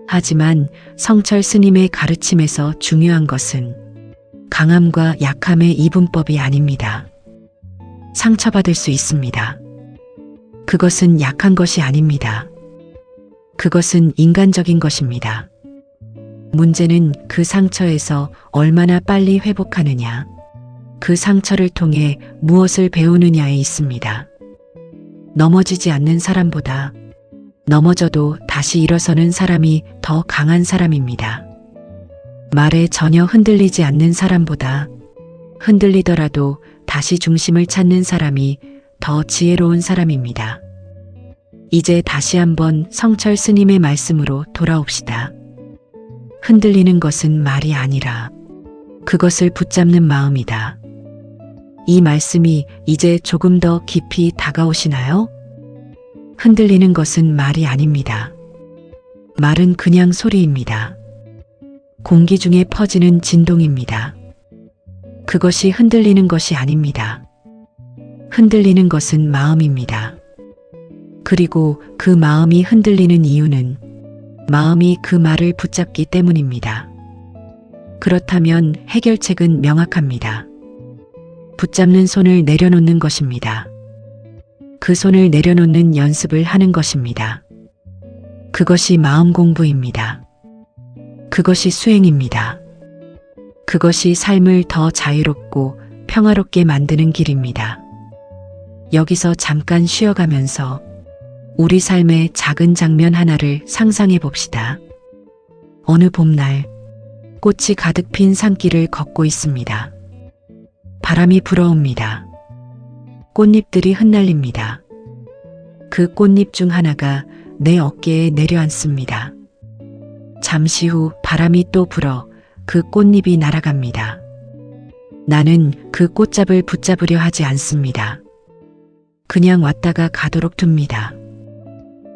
하지만 성철 스님의 가르침에서 중요한 것은 강함과 약함의 이분법이 아닙니다. 상처받을 수 있습니다. 그것은 약한 것이 아닙니다. 그것은 인간적인 것입니다. 문제는 그 상처에서 얼마나 빨리 회복하느냐, 그 상처를 통해 무엇을 배우느냐에 있습니다. 넘어지지 않는 사람보다 넘어져도 다시 일어서는 사람이 더 강한 사람입니다. 말에 전혀 흔들리지 않는 사람보다 흔들리더라도 다시 중심을 찾는 사람이 더 지혜로운 사람입니다. 이제 다시 한번 성철 스님의 말씀으로 돌아옵시다. 흔들리는 것은 말이 아니라 그것을 붙잡는 마음이다. 이 말씀이 이제 조금 더 깊이 다가오시나요? 흔들리는 것은 말이 아닙니다. 말은 그냥 소리입니다. 공기 중에 퍼지는 진동입니다. 그것이 흔들리는 것이 아닙니다. 흔들리는 것은 마음입니다. 그리고 그 마음이 흔들리는 이유는 마음이 그 말을 붙잡기 때문입니다. 그렇다면 해결책은 명확합니다. 붙잡는 손을 내려놓는 것입니다. 그 손을 내려놓는 연습을 하는 것입니다. 그것이 마음 공부입니다. 그것이 수행입니다. 그것이 삶을 더 자유롭고 평화롭게 만드는 길입니다. 여기서 잠깐 쉬어가면서 우리 삶의 작은 장면 하나를 상상해 봅시다. 어느 봄날 꽃이 가득 핀 산길을 걷고 있습니다. 바람이 불어옵니다. 꽃잎들이 흩날립니다. 그 꽃잎 중 하나가 내 어깨에 내려앉습니다. 잠시 후 바람이 또 불어 그 꽃잎이 날아갑니다. 나는 그 꽃잡을 붙잡으려 하지 않습니다. 그냥 왔다가 가도록 둡니다.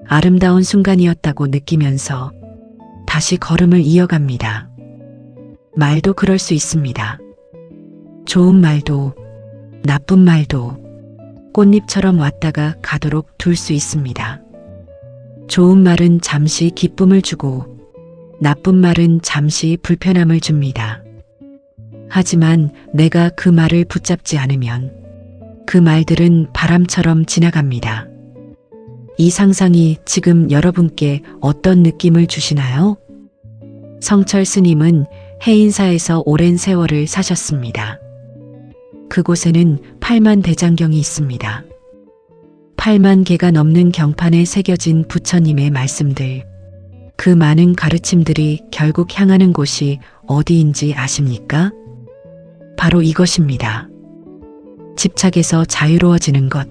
아름다운 순간이었다고 느끼면서 다시 걸음을 이어갑니다. 말도 그럴 수 있습니다. 좋은 말도 나쁜 말도 꽃잎처럼 왔다가 가도록 둘 수 있습니다. 좋은 말은 잠시 기쁨을 주고 나쁜 말은 잠시 불편함을 줍니다. 하지만 내가 그 말을 붙잡지 않으면 그 말들은 바람처럼 지나갑니다. 이 상상이 지금 여러분께 어떤 느낌을 주시나요? 성철 스님은 해인사에서 오랜 세월을 사셨습니다. 그곳에는 8만 대장경이 있습니다. 8만 개가 넘는 경판에 새겨진 부처님의 말씀들, 그 많은 가르침들이 결국 향하는 곳이 어디인지 아십니까? 바로 이것입니다. 집착에서 자유로워지는 것.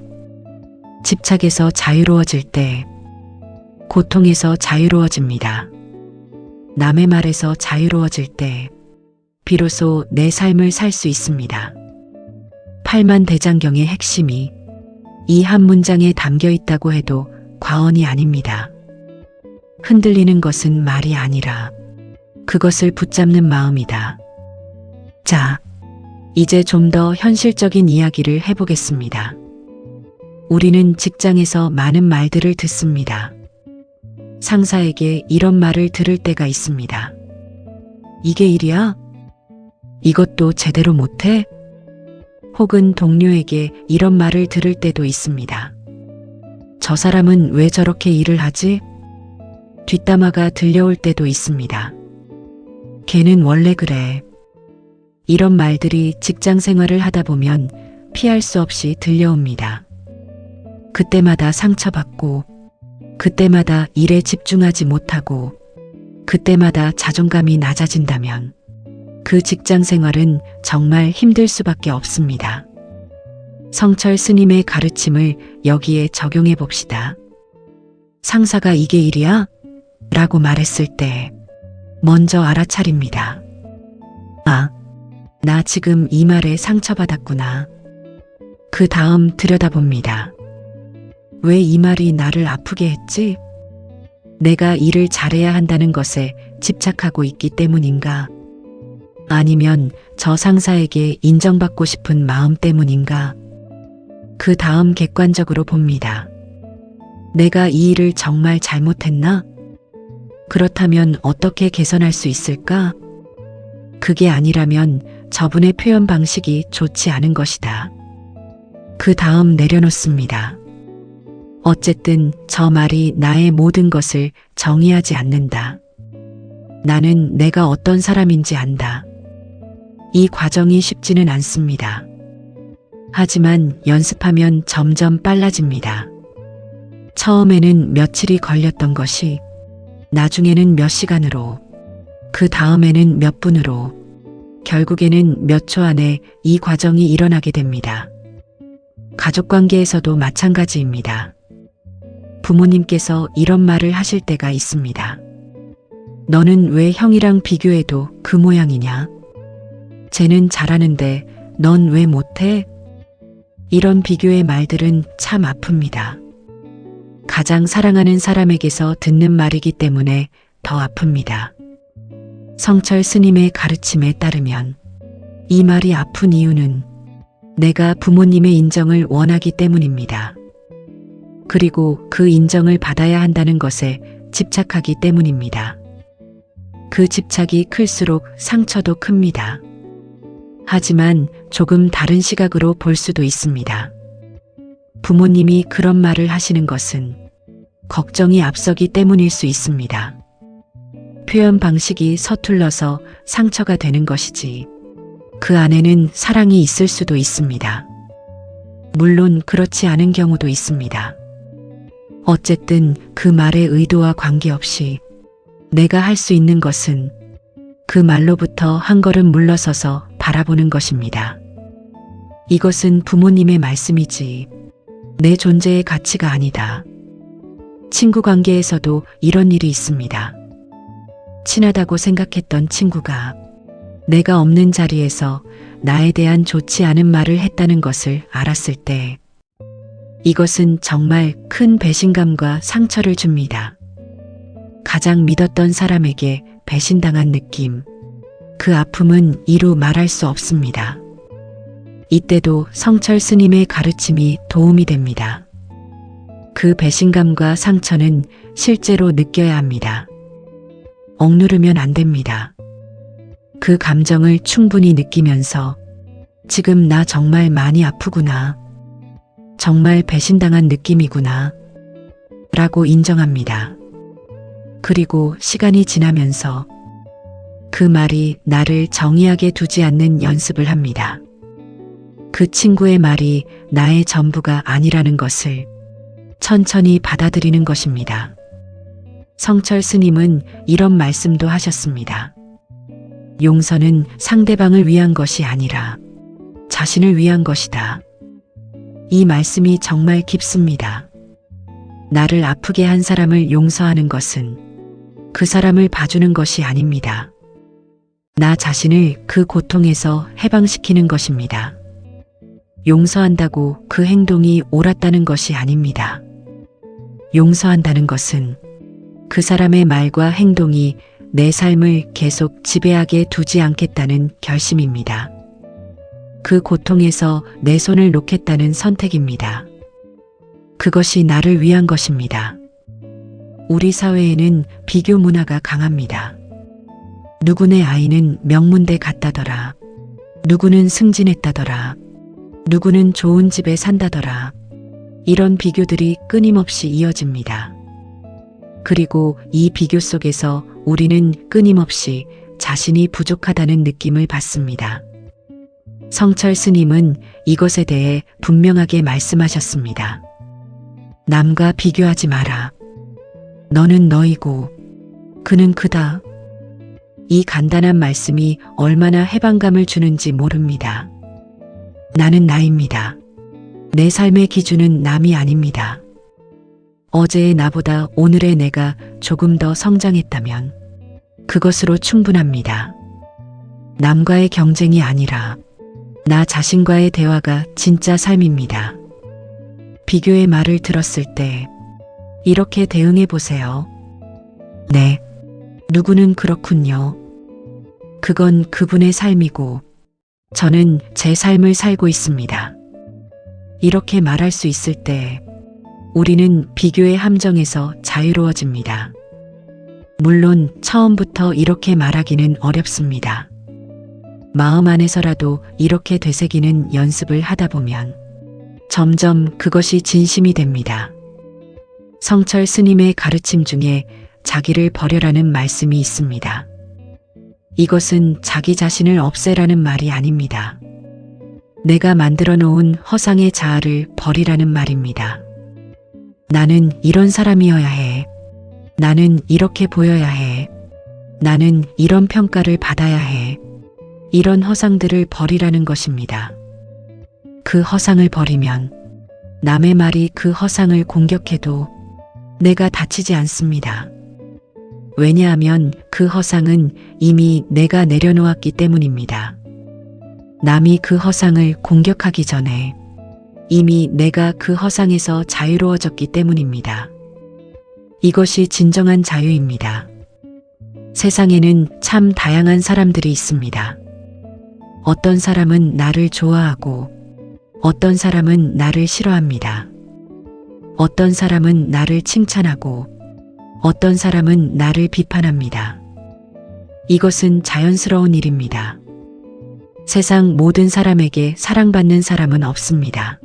집착에서 자유로워질 때 고통에서 자유로워집니다. 남의 말에서 자유로워질 때 비로소 내 삶을 살 수 있습니다. 8만 대장경의 핵심이 이 한 문장에 담겨 있다고 해도 과언이 아닙니다. 흔들리는 것은 말이 아니라 그것을 붙잡는 마음이다. 자, 이제 좀 더 현실적인 이야기를 해보겠습니다. 우리는 직장에서 많은 말들을 듣습니다. 상사에게 이런 말을 들을 때가 있습니다. 이게 일이야? 이것도 제대로 못해? 혹은 동료에게 이런 말을 들을 때도 있습니다. 저 사람은 왜 저렇게 일을 하지? 뒷담화가 들려올 때도 있습니다. 걔는 원래 그래. 이런 말들이 직장 생활을 하다 보면 피할 수 없이 들려옵니다. 그때마다 상처받고, 그때마다 일에 집중하지 못하고, 그때마다 자존감이 낮아진다면 그 직장 생활은 정말 힘들 수밖에 없습니다. 성철 스님의 가르침을 여기에 적용해 봅시다. 상사가 이게 일이야? 라고 말했을 때 먼저 알아차립니다. 아, 나 지금 이 말에 상처받았구나. 그 다음 들여다봅니다. 왜 이 말이 나를 아프게 했지? 내가 일을 잘해야 한다는 것에 집착하고 있기 때문인가? 아니면 저 상사에게 인정받고 싶은 마음 때문인가? 그 다음 객관적으로 봅니다. 내가 이 일을 정말 잘못했나? 그렇다면 어떻게 개선할 수 있을까? 그게 아니라면 저분의 표현 방식이 좋지 않은 것이다. 그 다음 내려놓습니다. 어쨌든 저 말이 나의 모든 것을 정의하지 않는다. 나는 내가 어떤 사람인지 안다. 이 과정이 쉽지는 않습니다. 하지만 연습하면 점점 빨라집니다. 처음에는 며칠이 걸렸던 것이 나중에는 몇 시간으로, 그 다음에는 몇 분으로, 결국에는 몇 초 안에 이 과정이 일어나게 됩니다. 가족관계에서도 마찬가지입니다. 부모님께서 이런 말을 하실 때가 있습니다. 너는 왜 형이랑 비교해도 그 모양이냐? 쟤는 잘하는데 넌 왜 못해? 이런 비교의 말들은 참 아픕니다. 가장 사랑하는 사람에게서 듣는 말이기 때문에 더 아픕니다. 성철 스님의 가르침에 따르면 이 말이 아픈 이유는 내가 부모님의 인정을 원하기 때문입니다. 그리고 그 인정을 받아야 한다는 것에 집착하기 때문입니다. 그 집착이 클수록 상처도 큽니다. 하지만 조금 다른 시각으로 볼 수도 있습니다. 부모님이 그런 말을 하시는 것은 걱정이 앞서기 때문일 수 있습니다. 표현 방식이 서툴러서 상처가 되는 것이지 그 안에는 사랑이 있을 수도 있습니다. 물론 그렇지 않은 경우도 있습니다. 어쨌든 그 말의 의도와 관계없이 내가 할 수 있는 것은 그 말로부터 한 걸음 물러서서 바라보는 것입니다. 이것은 부모님의 말씀이지 내 존재의 가치가 아니다. 친구 관계에서도 이런 일이 있습니다. 친하다고 생각했던 친구가 내가 없는 자리에서 나에 대한 좋지 않은 말을 했다는 것을 알았을 때 이것은 정말 큰 배신감과 상처를 줍니다. 가장 믿었던 사람에게 배신당한 느낌, 그 아픔은 이루 말할 수 없습니다. 이때도 성철 스님의 가르침이 도움이 됩니다. 그 배신감과 상처는 실제로 느껴야 합니다. 억누르면 안 됩니다. 그 감정을 충분히 느끼면서 지금 나 정말 많이 아프구나. 정말 배신당한 느낌이구나. 라고 인정합니다. 그리고 시간이 지나면서 그 말이 나를 정의하게 두지 않는 연습을 합니다. 그 친구의 말이 나의 전부가 아니라는 것을 천천히 받아들이는 것입니다. 성철 스님은 이런 말씀도 하셨습니다. 용서는 상대방을 위한 것이 아니라 자신을 위한 것이다. 이 말씀이 정말 깊습니다. 나를 아프게 한 사람을 용서하는 것은 그 사람을 봐주는 것이 아닙니다. 나 자신을 그 고통에서 해방시키는 것입니다. 용서한다고 그 행동이 옳았다는 것이 아닙니다. 용서한다는 것은 그 사람의 말과 행동이 내 삶을 계속 지배하게 두지 않겠다는 결심입니다. 그 고통에서 내 손을 놓겠다는 선택입니다. 그것이 나를 위한 것입니다. 우리 사회에는 비교 문화가 강합니다. 누구네 아이는 명문대 갔다더라. 누구는 승진했다더라. 누구는 좋은 집에 산다더라. 이런 비교들이 끊임없이 이어집니다. 그리고 이 비교 속에서 우리는 끊임없이 자신이 부족하다는 느낌을 받습니다. 성철 스님은 이것에 대해 분명하게 말씀하셨습니다. 남과 비교하지 마라. 너는 너이고 그는 그다. 이 간단한 말씀이 얼마나 해방감을 주는지 모릅니다. 나는 나입니다. 내 삶의 기준은 남이 아닙니다. 어제의 나보다 오늘의 내가 조금 더 성장했다면 그것으로 충분합니다. 남과의 경쟁이 아니라 나 자신과의 대화가 진짜 삶입니다. 비교의 말을 들었을 때 이렇게 대응해 보세요. 네, 누구는 그렇군요. 그건 그분의 삶이고 저는 제 삶을 살고 있습니다. 이렇게 말할 수 있을 때 우리는 비교의 함정에서 자유로워집니다. 물론 처음부터 이렇게 말하기는 어렵습니다. 마음 안에서라도 이렇게 되새기는 연습을 하다 보면 점점 그것이 진심이 됩니다. 성철 스님의 가르침 중에 자기를 버려라는 말씀이 있습니다. 이것은 자기 자신을 없애라는 말이 아닙니다. 내가 만들어 놓은 허상의 자아를 버리라는 말입니다. 나는 이런 사람이어야 해. 나는 이렇게 보여야 해. 나는 이런 평가를 받아야 해. 이런 허상들을 버리라는 것입니다. 그 허상을 버리면 남의 말이 그 허상을 공격해도 내가 다치지 않습니다. 왜냐하면 그 허상은 이미 내가 내려놓았기 때문입니다. 남이 그 허상을 공격하기 전에 이미 내가 그 허상에서 자유로워졌기 때문입니다. 이것이 진정한 자유입니다. 세상에는 참 다양한 사람들이 있습니다. 어떤 사람은 나를 좋아하고 어떤 사람은 나를 싫어합니다. 어떤 사람은 나를 칭찬하고 어떤 사람은 나를 비판합니다. 이것은 자연스러운 일입니다. 세상 모든 사람에게 사랑받는 사람은 없습니다.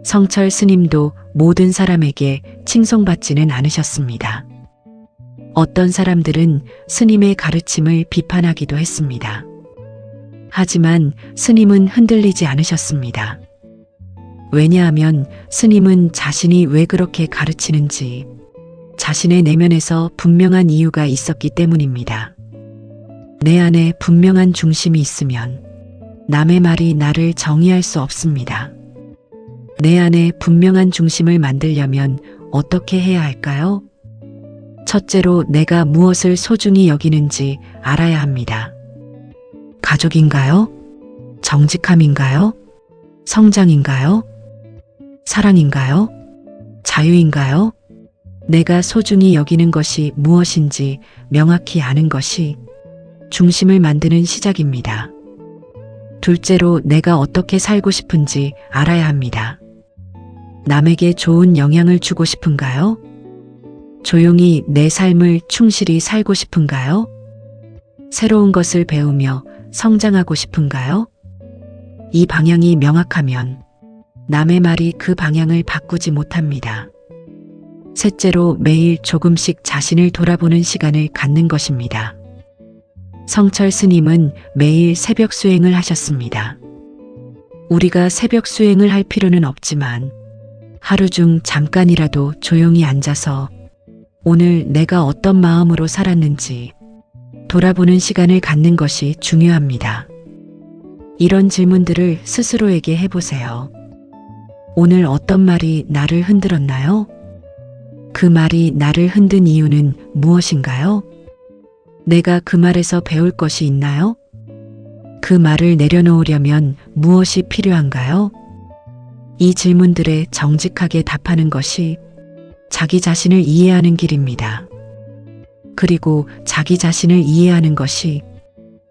성철 스님도 모든 사람에게 칭송받지는 않으셨습니다. 어떤 사람들은 스님의 가르침을 비판하기도 했습니다. 하지만 스님은 흔들리지 않으셨습니다. 왜냐하면 스님은 자신이 왜 그렇게 가르치는지 자신의 내면에서 분명한 이유가 있었기 때문입니다. 내 안에 분명한 중심이 있으면 남의 말이 나를 정의할 수 없습니다. 내 안에 분명한 중심을 만들려면 어떻게 해야 할까요? 첫째로 내가 무엇을 소중히 여기는지 알아야 합니다. 가족인가요? 정직함인가요? 성장인가요? 사랑인가요? 자유인가요? 내가 소중히 여기는 것이 무엇인지 명확히 아는 것이 중심을 만드는 시작입니다. 둘째로 내가 어떻게 살고 싶은지 알아야 합니다. 남에게 좋은 영향을 주고 싶은가요? 조용히 내 삶을 충실히 살고 싶은가요? 새로운 것을 배우며 성장하고 싶은가요? 이 방향이 명확하면 남의 말이 그 방향을 바꾸지 못합니다. 셋째로 매일 조금씩 자신을 돌아보는 시간을 갖는 것입니다. 성철 스님은 매일 새벽 수행을 하셨습니다. 우리가 새벽 수행을 할 필요는 없지만 하루 중 잠깐이라도 조용히 앉아서 오늘 내가 어떤 마음으로 살았는지 돌아보는 시간을 갖는 것이 중요합니다. 이런 질문들을 스스로에게 해보세요. 오늘 어떤 말이 나를 흔들었나요? 그 말이 나를 흔든 이유는 무엇인가요? 내가 그 말에서 배울 것이 있나요? 그 말을 내려놓으려면 무엇이 필요한가요? 이 질문들에 정직하게 답하는 것이 자기 자신을 이해하는 길입니다. 그리고 자기 자신을 이해하는 것이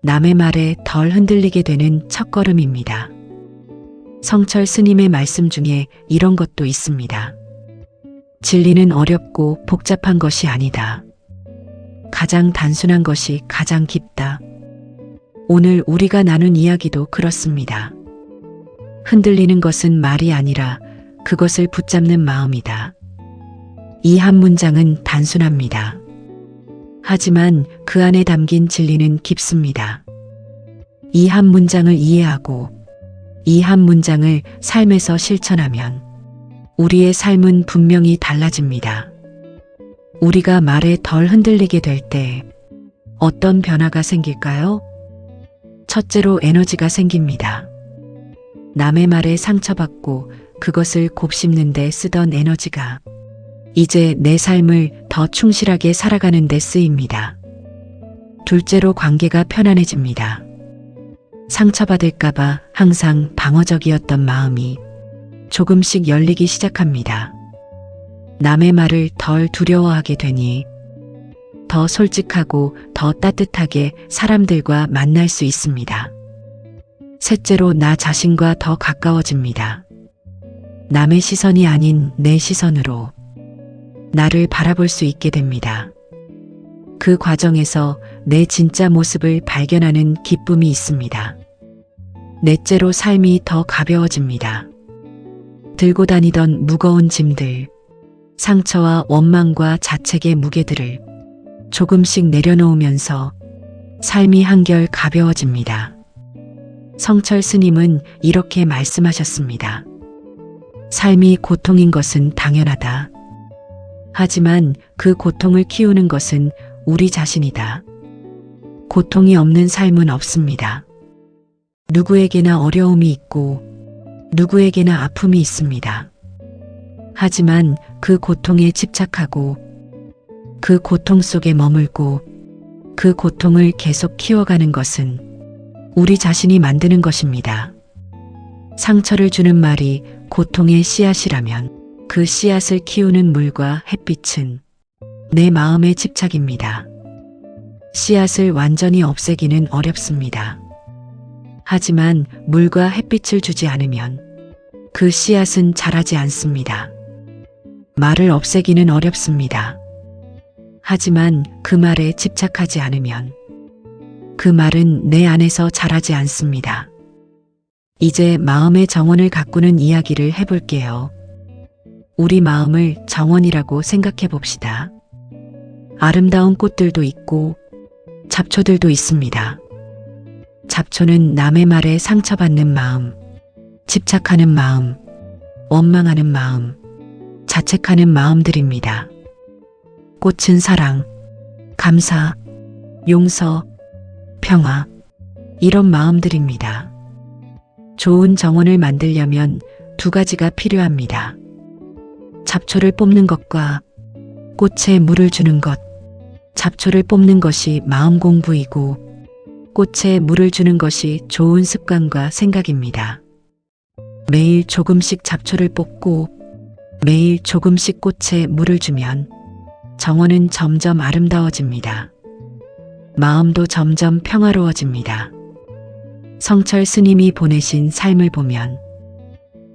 남의 말에 덜 흔들리게 되는 첫걸음입니다. 성철 스님의 말씀 중에 이런 것도 있습니다. 진리는 어렵고 복잡한 것이 아니다. 가장 단순한 것이 가장 깊다. 오늘 우리가 나눈 이야기도 그렇습니다. 흔들리는 것은 말이 아니라 그것을 붙잡는 마음이다. 이 한 문장은 단순합니다. 하지만 그 안에 담긴 진리는 깊습니다. 이 한 문장을 이해하고 이 한 문장을 삶에서 실천하면 우리의 삶은 분명히 달라집니다. 우리가 말에 덜 흔들리게 될 때 어떤 변화가 생길까요? 첫째로 에너지가 생깁니다. 남의 말에 상처받고 그것을 곱씹는 데 쓰던 에너지가 이제 내 삶을 더 충실하게 살아가는 데 쓰입니다. 둘째로 관계가 편안해집니다. 상처받을까봐 항상 방어적이었던 마음이 조금씩 열리기 시작합니다. 남의 말을 덜 두려워하게 되니 더 솔직하고 더 따뜻하게 사람들과 만날 수 있습니다. 셋째로 나 자신과 더 가까워집니다. 남의 시선이 아닌 내 시선으로 나를 바라볼 수 있게 됩니다. 그 과정에서 내 진짜 모습을 발견하는 기쁨이 있습니다. 넷째로 삶이 더 가벼워집니다. 들고 다니던 무거운 짐들, 상처와 원망과 자책의 무게들을 조금씩 내려놓으면서 삶이 한결 가벼워집니다. 성철 스님은 이렇게 말씀하셨습니다. 삶이 고통인 것은 당연하다. 하지만 그 고통을 키우는 것은 우리 자신이다. 고통이 없는 삶은 없습니다. 누구에게나 어려움이 있고 누구에게나 아픔이 있습니다. 하지만 그 고통에 집착하고 그 고통 속에 머물고 그 고통을 계속 키워가는 것은 우리 자신이 만드는 것입니다. 상처를 주는 말이 고통의 씨앗이라면 그 씨앗을 키우는 물과 햇빛은 내 마음의 집착입니다. 씨앗을 완전히 없애기는 어렵습니다. 하지만 물과 햇빛을 주지 않으면 그 씨앗은 자라지 않습니다. 말을 없애기는 어렵습니다. 하지만 그 말에 집착하지 않으면 그 말은 내 안에서 자라지 않습니다. 이제 마음의 정원을 가꾸는 이야기를 해볼게요. 우리 마음을 정원이라고 생각해 봅시다. 아름다운 꽃들도 있고 잡초들도 있습니다. 잡초는 남의 말에 상처받는 마음, 집착하는 마음, 원망하는 마음, 자책하는 마음들입니다. 꽃은 사랑, 감사, 용서, 평화, 이런 마음들입니다. 좋은 정원을 만들려면 두 가지가 필요합니다. 잡초를 뽑는 것과 꽃에 물을 주는 것. 잡초를 뽑는 것이 마음 공부이고 꽃에 물을 주는 것이 좋은 습관과 생각입니다. 매일 조금씩 잡초를 뽑고 매일 조금씩 꽃에 물을 주면 정원은 점점 아름다워집니다. 마음도 점점 평화로워집니다. 성철 스님이 보내신 삶을 보면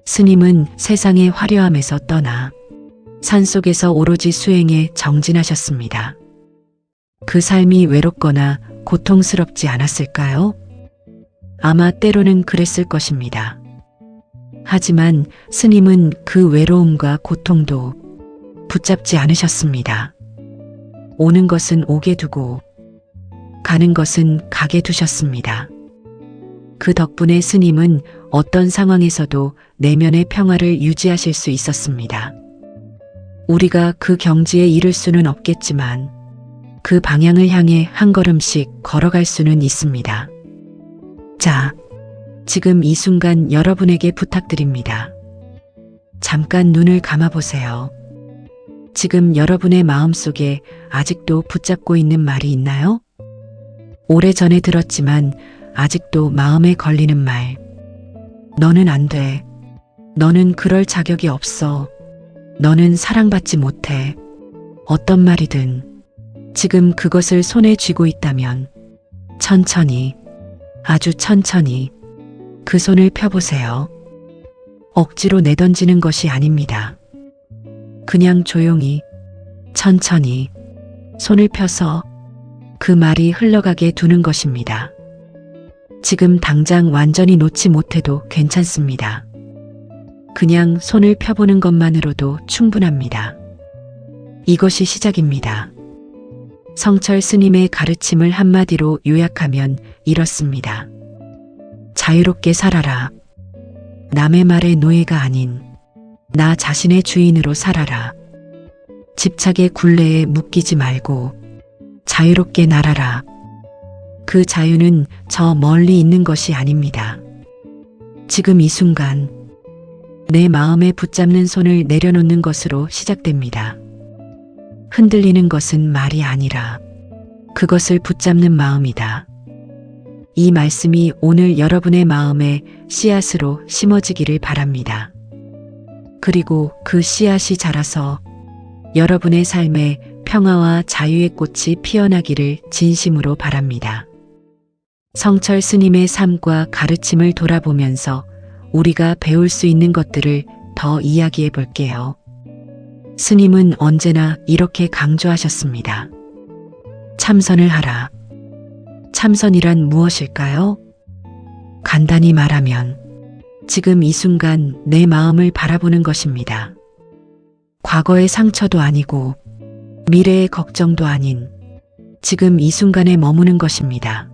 스님은 세상의 화려함에서 떠나 산속에서 오로지 수행에 정진하셨습니다. 그 삶이 외롭거나 고통스럽지 않았을까요? 아마 때로는 그랬을 것입니다. 하지만 스님은 그 외로움과 고통도 붙잡지 않으셨습니다. 오는 것은 오게 두고 가는 것은 가게 두셨습니다. 그 덕분에 스님은 어떤 상황에서도 내면의 평화를 유지하실 수 있었습니다. 우리가 그 경지에 이를 수는 없겠지만 그 방향을 향해 한 걸음씩 걸어갈 수는 있습니다. 자, 지금 이 순간 여러분에게 부탁드립니다. 잠깐 눈을 감아보세요. 지금 여러분의 마음속에 아직도 붙잡고 있는 말이 있나요? 오래전에 들었지만 아직도 마음에 걸리는 말. 너는 안 돼. 너는 그럴 자격이 없어. 너는 사랑받지 못해. 어떤 말이든 지금 그것을 손에 쥐고 있다면 천천히, 아주 천천히 그 손을 펴보세요. 억지로 내던지는 것이 아닙니다. 그냥 조용히, 천천히 손을 펴서 그 말이 흘러가게 두는 것입니다. 지금 당장 완전히 놓지 못해도 괜찮습니다. 그냥 손을 펴보는 것만으로도 충분합니다. 이것이 시작입니다. 성철 스님의 가르침을 한마디로 요약하면 이렇습니다. 자유롭게 살아라. 남의 말의 노예가 아닌 나 자신의 주인으로 살아라. 집착의 굴레에 묶이지 말고 자유롭게 날아라. 그 자유는 저 멀리 있는 것이 아닙니다. 지금 이 순간 내 마음에 붙잡는 손을 내려놓는 것으로 시작됩니다. 흔들리는 것은 말이 아니라 그것을 붙잡는 마음이다. 이 말씀이 오늘 여러분의 마음에 씨앗으로 심어지기를 바랍니다. 그리고 그 씨앗이 자라서 여러분의 삶에 평화와 자유의 꽃이 피어나기를 진심으로 바랍니다. 성철 스님의 삶과 가르침을 돌아보면서 우리가 배울 수 있는 것들을 더 이야기해 볼게요. 스님은 언제나 이렇게 강조하셨습니다. 참선을 하라. 참선이란 무엇일까요? 간단히 말하면 지금 이 순간 내 마음을 바라보는 것입니다. 과거의 상처도 아니고 미래의 걱정도 아닌 지금 이 순간에 머무는 것입니다.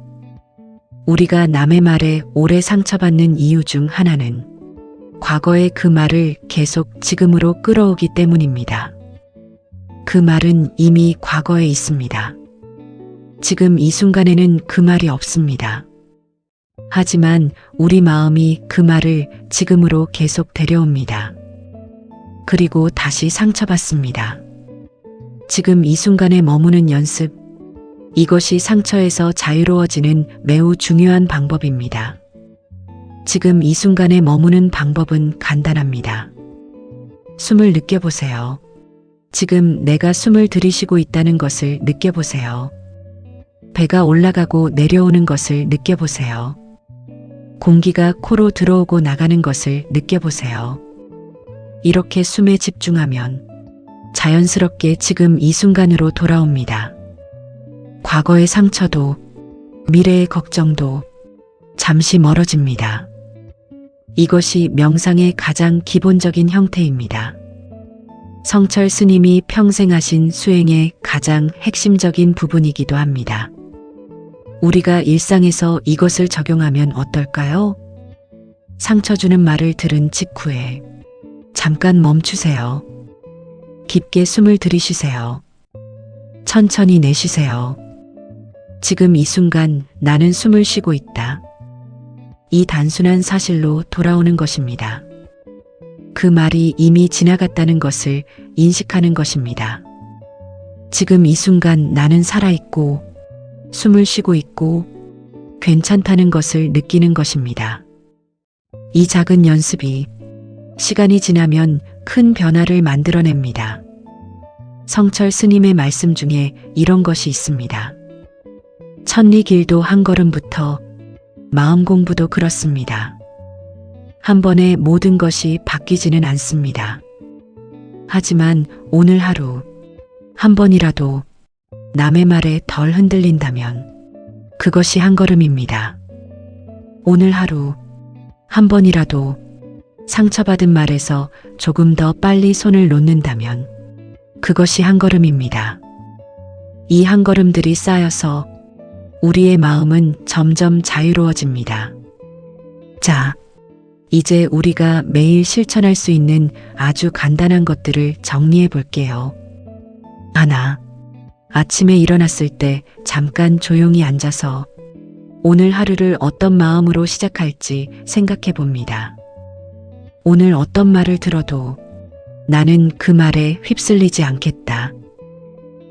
우리가 남의 말에 오래 상처받는 이유 중 하나는 과거의 그 말을 계속 지금으로 끌어오기 때문입니다. 그 말은 이미 과거에 있습니다. 지금 이 순간에는 그 말이 없습니다. 하지만 우리 마음이 그 말을 지금으로 계속 데려옵니다. 그리고 다시 상처받습니다. 지금 이 순간에 머무는 연습, 이것이 상처에서 자유로워지는 매우 중요한 방법입니다. 지금 이 순간에 머무는 방법은 간단합니다. 숨을 느껴보세요. 지금 내가 숨을 들이쉬고 있다는 것을 느껴보세요. 배가 올라가고 내려오는 것을 느껴보세요. 공기가 코로 들어오고 나가는 것을 느껴보세요. 이렇게 숨에 집중하면 자연스럽게 지금 이 순간으로 돌아옵니다. 과거의 상처도 미래의 걱정도 잠시 멀어집니다. 이것이 명상의 가장 기본적인 형태입니다. 성철 스님이 평생 하신 수행의 가장 핵심적인 부분이기도 합니다. 우리가 일상에서 이것을 적용하면 어떨까요? 상처 주는 말을 들은 직후에 잠깐 멈추세요. 깊게 숨을 들이쉬세요. 천천히 내쉬세요. 지금 이 순간 나는 숨을 쉬고 있다. 이 단순한 사실로 돌아오는 것입니다. 그 말이 이미 지나갔다는 것을 인식하는 것입니다. 지금 이 순간 나는 살아있고 숨을 쉬고 있고 괜찮다는 것을 느끼는 것입니다. 이 작은 연습이 시간이 지나면 큰 변화를 만들어냅니다. 성철 스님의 말씀 중에 이런 것이 있습니다. 천리 길도 한 걸음부터 마음 공부도 그렇습니다. 한 번에 모든 것이 바뀌지는 않습니다. 하지만 오늘 하루 한 번이라도 남의 말에 덜 흔들린다면 그것이 한 걸음입니다. 오늘 하루 한 번이라도 상처받은 말에서 조금 더 빨리 손을 놓는다면 그것이 한 걸음입니다. 이 한 걸음들이 쌓여서 우리의 마음은 점점 자유로워집니다. 자, 이제 우리가 매일 실천할 수 있는 아주 간단한 것들을 정리해 볼게요. 하나, 아침에 일어났을 때 잠깐 조용히 앉아서 오늘 하루를 어떤 마음으로 시작할지 생각해 봅니다. 오늘 어떤 말을 들어도 나는 그 말에 휩쓸리지 않겠다.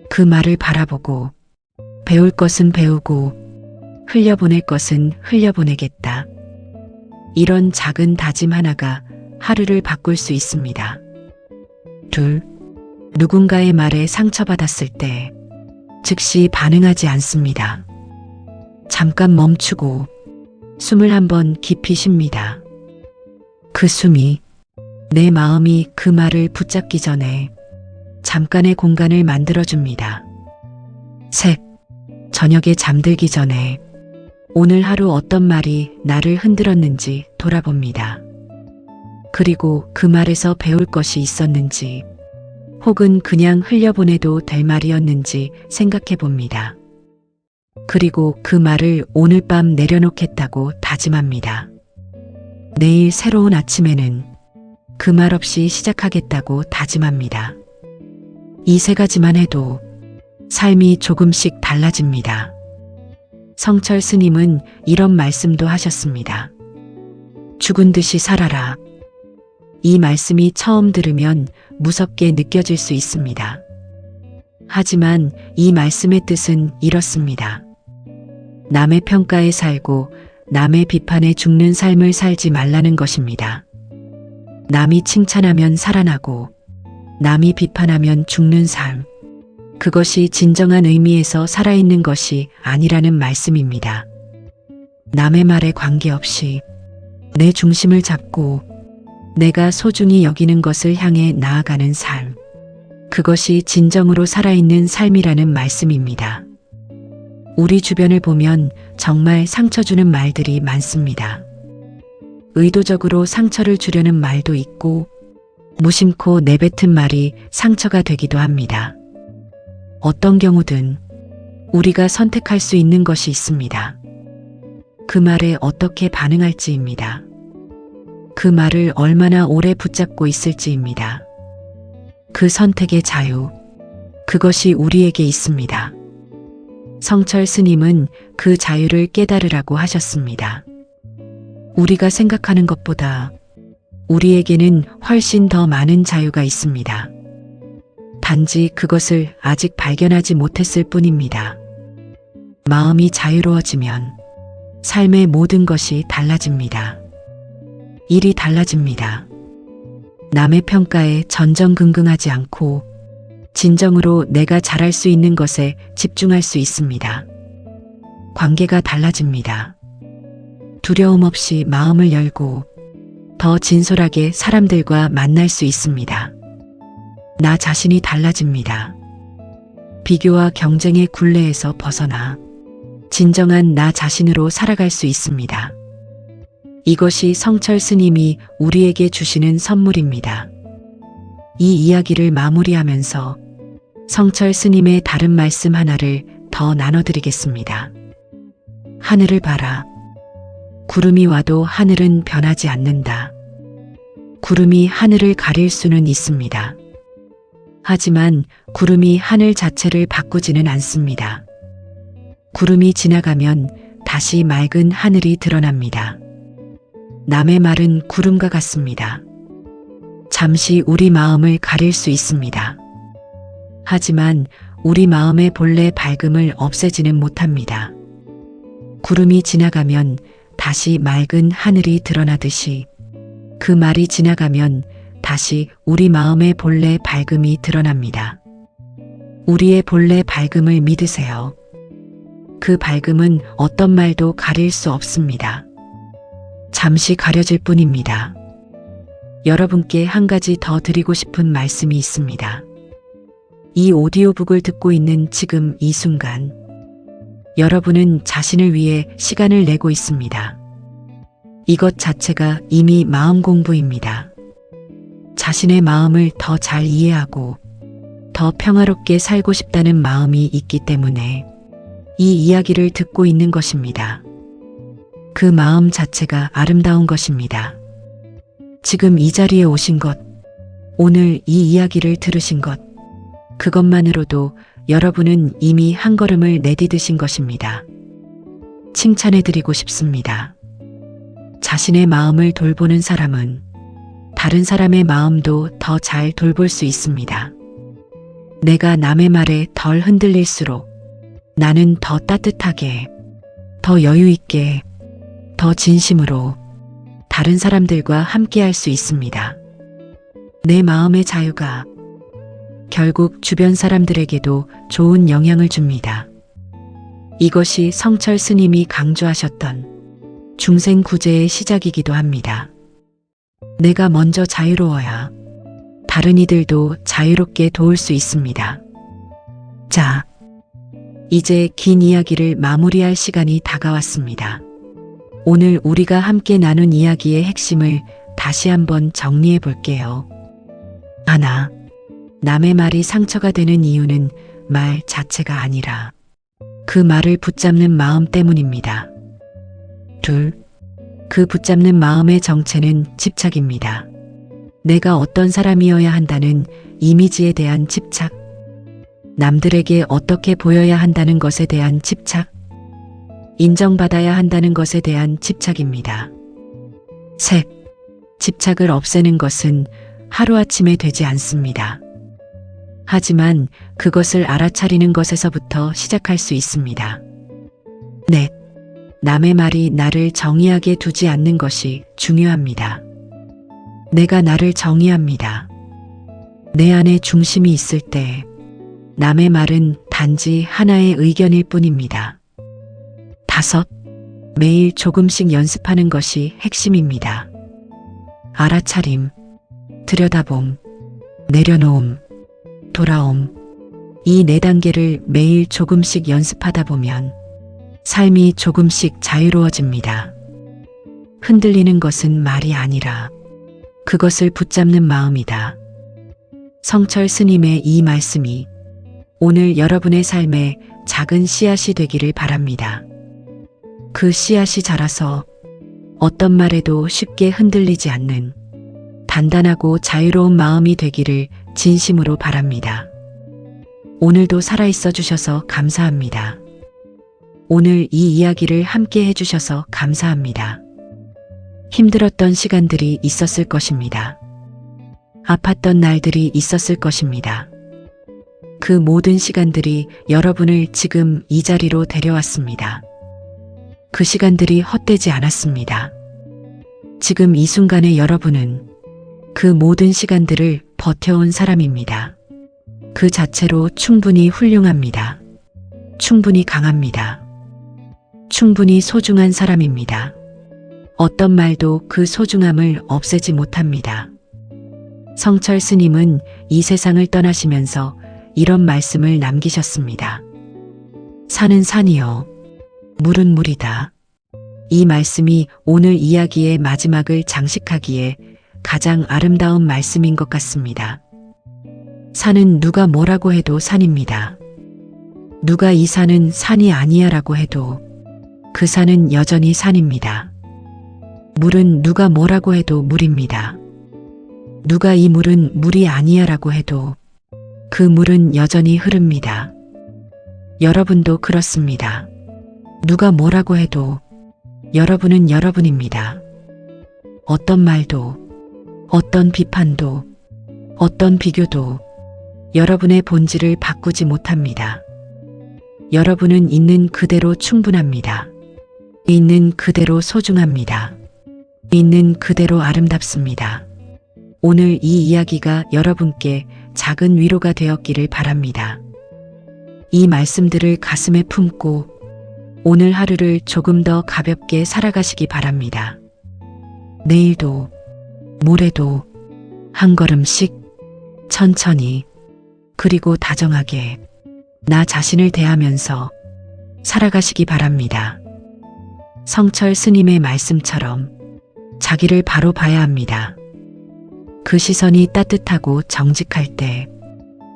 그 말을 바라보고 배울 것은 배우고 흘려보낼 것은 흘려보내겠다. 이런 작은 다짐 하나가 하루를 바꿀 수 있습니다. 둘, 누군가의 말에 상처받았을 때 즉시 반응하지 않습니다. 잠깐 멈추고 숨을 한번 깊이 쉽니다. 그 숨이 내 마음이 그 말을 붙잡기 전에 잠깐의 공간을 만들어줍니다. 셋, 저녁에 잠들기 전에 오늘 하루 어떤 말이 나를 흔들었는지 돌아봅니다. 그리고 그 말에서 배울 것이 있었는지 혹은 그냥 흘려보내도 될 말이었는지 생각해 봅니다. 그리고 그 말을 오늘 밤 내려놓겠다고 다짐합니다. 내일 새로운 아침에는 그 말 없이 시작하겠다고 다짐합니다. 이 세 가지만 해도 삶이 조금씩 달라집니다. 성철 스님은 이런 말씀도 하셨습니다. 죽은 듯이 살아라. 이 말씀이 처음 들으면 무섭게 느껴질 수 있습니다. 하지만 이 말씀의 뜻은 이렇습니다. 남의 평가에 살고 남의 비판에 죽는 삶을 살지 말라는 것입니다. 남이 칭찬하면 살아나고 남이 비판하면 죽는 삶. 그것이 진정한 의미에서 살아있는 것이 아니라는 말씀입니다. 남의 말에 관계없이 내 중심을 잡고 내가 소중히 여기는 것을 향해 나아가는 삶. 그것이 진정으로 살아있는 삶이라는 말씀입니다. 우리 주변을 보면 정말 상처 주는 말들이 많습니다. 의도적으로 상처를 주려는 말도 있고 무심코 내뱉은 말이 상처가 되기도 합니다. 어떤 경우든 우리가 선택할 수 있는 것이 있습니다. 그 말에 어떻게 반응할지입니다. 그 말을 얼마나 오래 붙잡고 있을지입니다. 그 선택의 자유, 그것이 우리에게 있습니다. 성철 스님은 그 자유를 깨달으라고 하셨습니다. 우리가 생각하는 것보다 우리에게는 훨씬 더 많은 자유가 있습니다. 단지 그것을 아직 발견하지 못했을 뿐입니다. 마음이 자유로워지면 삶의 모든 것이 달라집니다. 일이 달라집니다. 남의 평가에 전전긍긍하지 않고 진정으로 내가 잘할 수 있는 것에 집중할 수 있습니다. 관계가 달라집니다. 두려움 없이 마음을 열고 더 진솔하게 사람들과 만날 수 있습니다. 나 자신이 달라집니다. 비교와 경쟁의 굴레에서 벗어나 진정한 나 자신으로 살아갈 수 있습니다. 이것이 성철 스님이 우리에게 주시는 선물입니다. 이 이야기를 마무리하면서 성철 스님의 다른 말씀 하나를 더 나눠드리겠습니다. 하늘을 봐라. 구름이 와도 하늘은 변하지 않는다. 구름이 하늘을 가릴 수는 있습니다. 하지만 구름이 하늘 자체를 바꾸지는 않습니다. 구름이 지나가면 다시 맑은 하늘이 드러납니다. 남의 말은 구름과 같습니다. 잠시 우리 마음을 가릴 수 있습니다. 하지만 우리 마음의 본래 밝음을 없애지는 못합니다. 구름이 지나가면 다시 맑은 하늘이 드러나듯이 그 말이 지나가면 다시 우리 마음의 본래 밝음이 드러납니다. 우리의 본래 밝음을 믿으세요. 그 밝음은 어떤 말도 가릴 수 없습니다. 잠시 가려질 뿐입니다. 여러분께 한 가지 더 드리고 싶은 말씀이 있습니다. 이 오디오북을 듣고 있는 지금 이 순간, 여러분은 자신을 위해 시간을 내고 있습니다. 이것 자체가 이미 마음 공부입니다. 자신의 마음을 더 잘 이해하고 더 평화롭게 살고 싶다는 마음이 있기 때문에 이 이야기를 듣고 있는 것입니다. 그 마음 자체가 아름다운 것입니다. 지금 이 자리에 오신 것, 오늘 이 이야기를 들으신 것, 그것만으로도 여러분은 이미 한 걸음을 내디디신 것입니다. 칭찬해드리고 싶습니다. 자신의 마음을 돌보는 사람은 다른 사람의 마음도 더 잘 돌볼 수 있습니다. 내가 남의 말에 덜 흔들릴수록 나는 더 따뜻하게, 더 여유 있게, 더 진심으로 다른 사람들과 함께할 수 있습니다. 내 마음의 자유가 결국 주변 사람들에게도 좋은 영향을 줍니다. 이것이 성철 스님이 강조하셨던 중생구제의 시작이기도 합니다. 내가 먼저 자유로워야 다른 이들도 자유롭게 도울 수 있습니다. 자, 이제 긴 이야기를 마무리할 시간이 다가왔습니다. 오늘 우리가 함께 나눈 이야기의 핵심을 다시 한번 정리해 볼게요. 하나, 남의 말이 상처가 되는 이유는 말 자체가 아니라 그 말을 붙잡는 마음 때문입니다. 둘, 그 붙잡는 마음의 정체는 집착입니다. 내가 어떤 사람이어야 한다는 이미지에 대한 집착, 남들에게 어떻게 보여야 한다는 것에 대한 집착, 인정받아야 한다는 것에 대한 집착입니다. 셋, 집착을 없애는 것은 하루아침에 되지 않습니다. 하지만 그것을 알아차리는 것에서부터 시작할 수 있습니다. 넷, 남의 말이 나를 정의하게 두지 않는 것이 중요합니다. 내가 나를 정의합니다. 내 안에 중심이 있을 때 남의 말은 단지 하나의 의견일 뿐입니다. 다섯, 매일 조금씩 연습하는 것이 핵심입니다. 알아차림, 들여다봄, 내려놓음, 돌아옴. 이 4단계를 매일 조금씩 연습하다 보면 삶이 조금씩 자유로워집니다. 흔들리는 것은 말이 아니라 그것을 붙잡는 마음이다. 성철 스님의 이 말씀이 오늘 여러분의 삶에 작은 씨앗이 되기를 바랍니다. 그 씨앗이 자라서 어떤 말에도 쉽게 흔들리지 않는 단단하고 자유로운 마음이 되기를 진심으로 바랍니다. 오늘도 살아있어 주셔서 감사합니다. 오늘 이 이야기를 함께 해주셔서 감사합니다. 힘들었던 시간들이 있었을 것입니다. 아팠던 날들이 있었을 것입니다. 그 모든 시간들이 여러분을 지금 이 자리로 데려왔습니다. 그 시간들이 헛되지 않았습니다. 지금 이 순간에 여러분은 그 모든 시간들을 버텨온 사람입니다. 그 자체로 충분히 훌륭합니다. 충분히 강합니다. 충분히 소중한 사람입니다. 어떤 말도 그 소중함을 없애지 못합니다. 성철 스님은 이 세상을 떠나시면서 이런 말씀을 남기셨습니다. 산은 산이요, 물은 물이다. 이 말씀이 오늘 이야기의 마지막을 장식하기에 가장 아름다운 말씀인 것 같습니다. 산은 누가 뭐라고 해도 산입니다. 누가 이 산은 산이 아니야 라고 해도 그 산은 여전히 산입니다. 물은 누가 뭐라고 해도 물입니다. 누가 이 물은 물이 아니야 라고 해도 그 물은 여전히 흐릅니다. 여러분도 그렇습니다. 누가 뭐라고 해도 여러분은 여러분입니다. 어떤 말도, 어떤 비판도, 어떤 비교도 여러분의 본질을 바꾸지 못합니다. 여러분은 있는 그대로 충분합니다. 있는 그대로 소중합니다. 있는 그대로 아름답습니다. 오늘 이 이야기가 여러분께 작은 위로가 되었기를 바랍니다. 이 말씀들을 가슴에 품고 오늘 하루를 조금 더 가볍게 살아가시기 바랍니다. 내일도, 모레도 한 걸음씩 천천히 그리고 다정하게 나 자신을 대하면서 살아가시기 바랍니다. 성철 스님의 말씀처럼 자기를 바로 봐야 합니다. 그 시선이 따뜻하고 정직할 때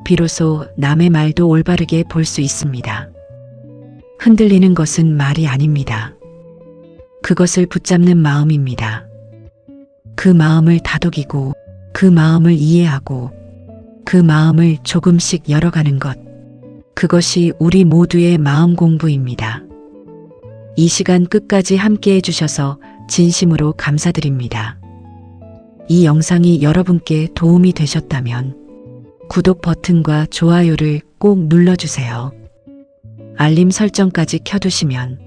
비로소 남의 말도 올바르게 볼 수 있습니다. 흔들리는 것은 말이 아닙니다. 그것을 붙잡는 마음입니다. 그 마음을 다독이고 그 마음을 이해하고 그 마음을 조금씩 열어가는 것. 그것이 우리 모두의 마음 공부입니다. 이 시간 끝까지 함께 해주셔서 진심으로 감사드립니다. 이 영상이 여러분께 도움이 되셨다면 구독 버튼과 좋아요를 꼭 눌러주세요. 알림 설정까지 켜두시면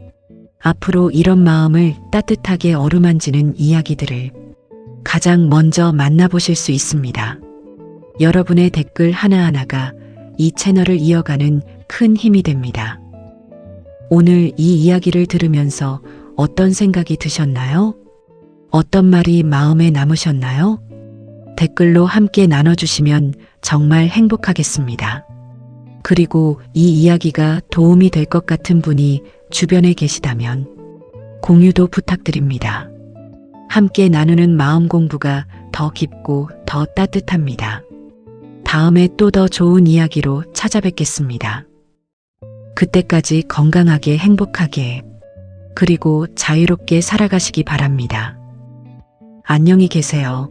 앞으로 이런 마음을 따뜻하게 어루만지는 이야기들을 가장 먼저 만나보실 수 있습니다. 여러분의 댓글 하나하나가 이 채널을 이어가는 큰 힘이 됩니다. 오늘 이 이야기를 들으면서 어떤 생각이 드셨나요? 어떤 말이 마음에 남으셨나요? 댓글로 함께 나눠주시면 정말 행복하겠습니다. 그리고 이 이야기가 도움이 될 것 같은 분이 주변에 계시다면 공유도 부탁드립니다. 함께 나누는 마음 공부가 더 깊고 더 따뜻합니다. 다음에 또 더 좋은 이야기로 찾아뵙겠습니다. 그때까지 건강하게 행복하게 그리고 자유롭게 살아가시기 바랍니다. 안녕히 계세요.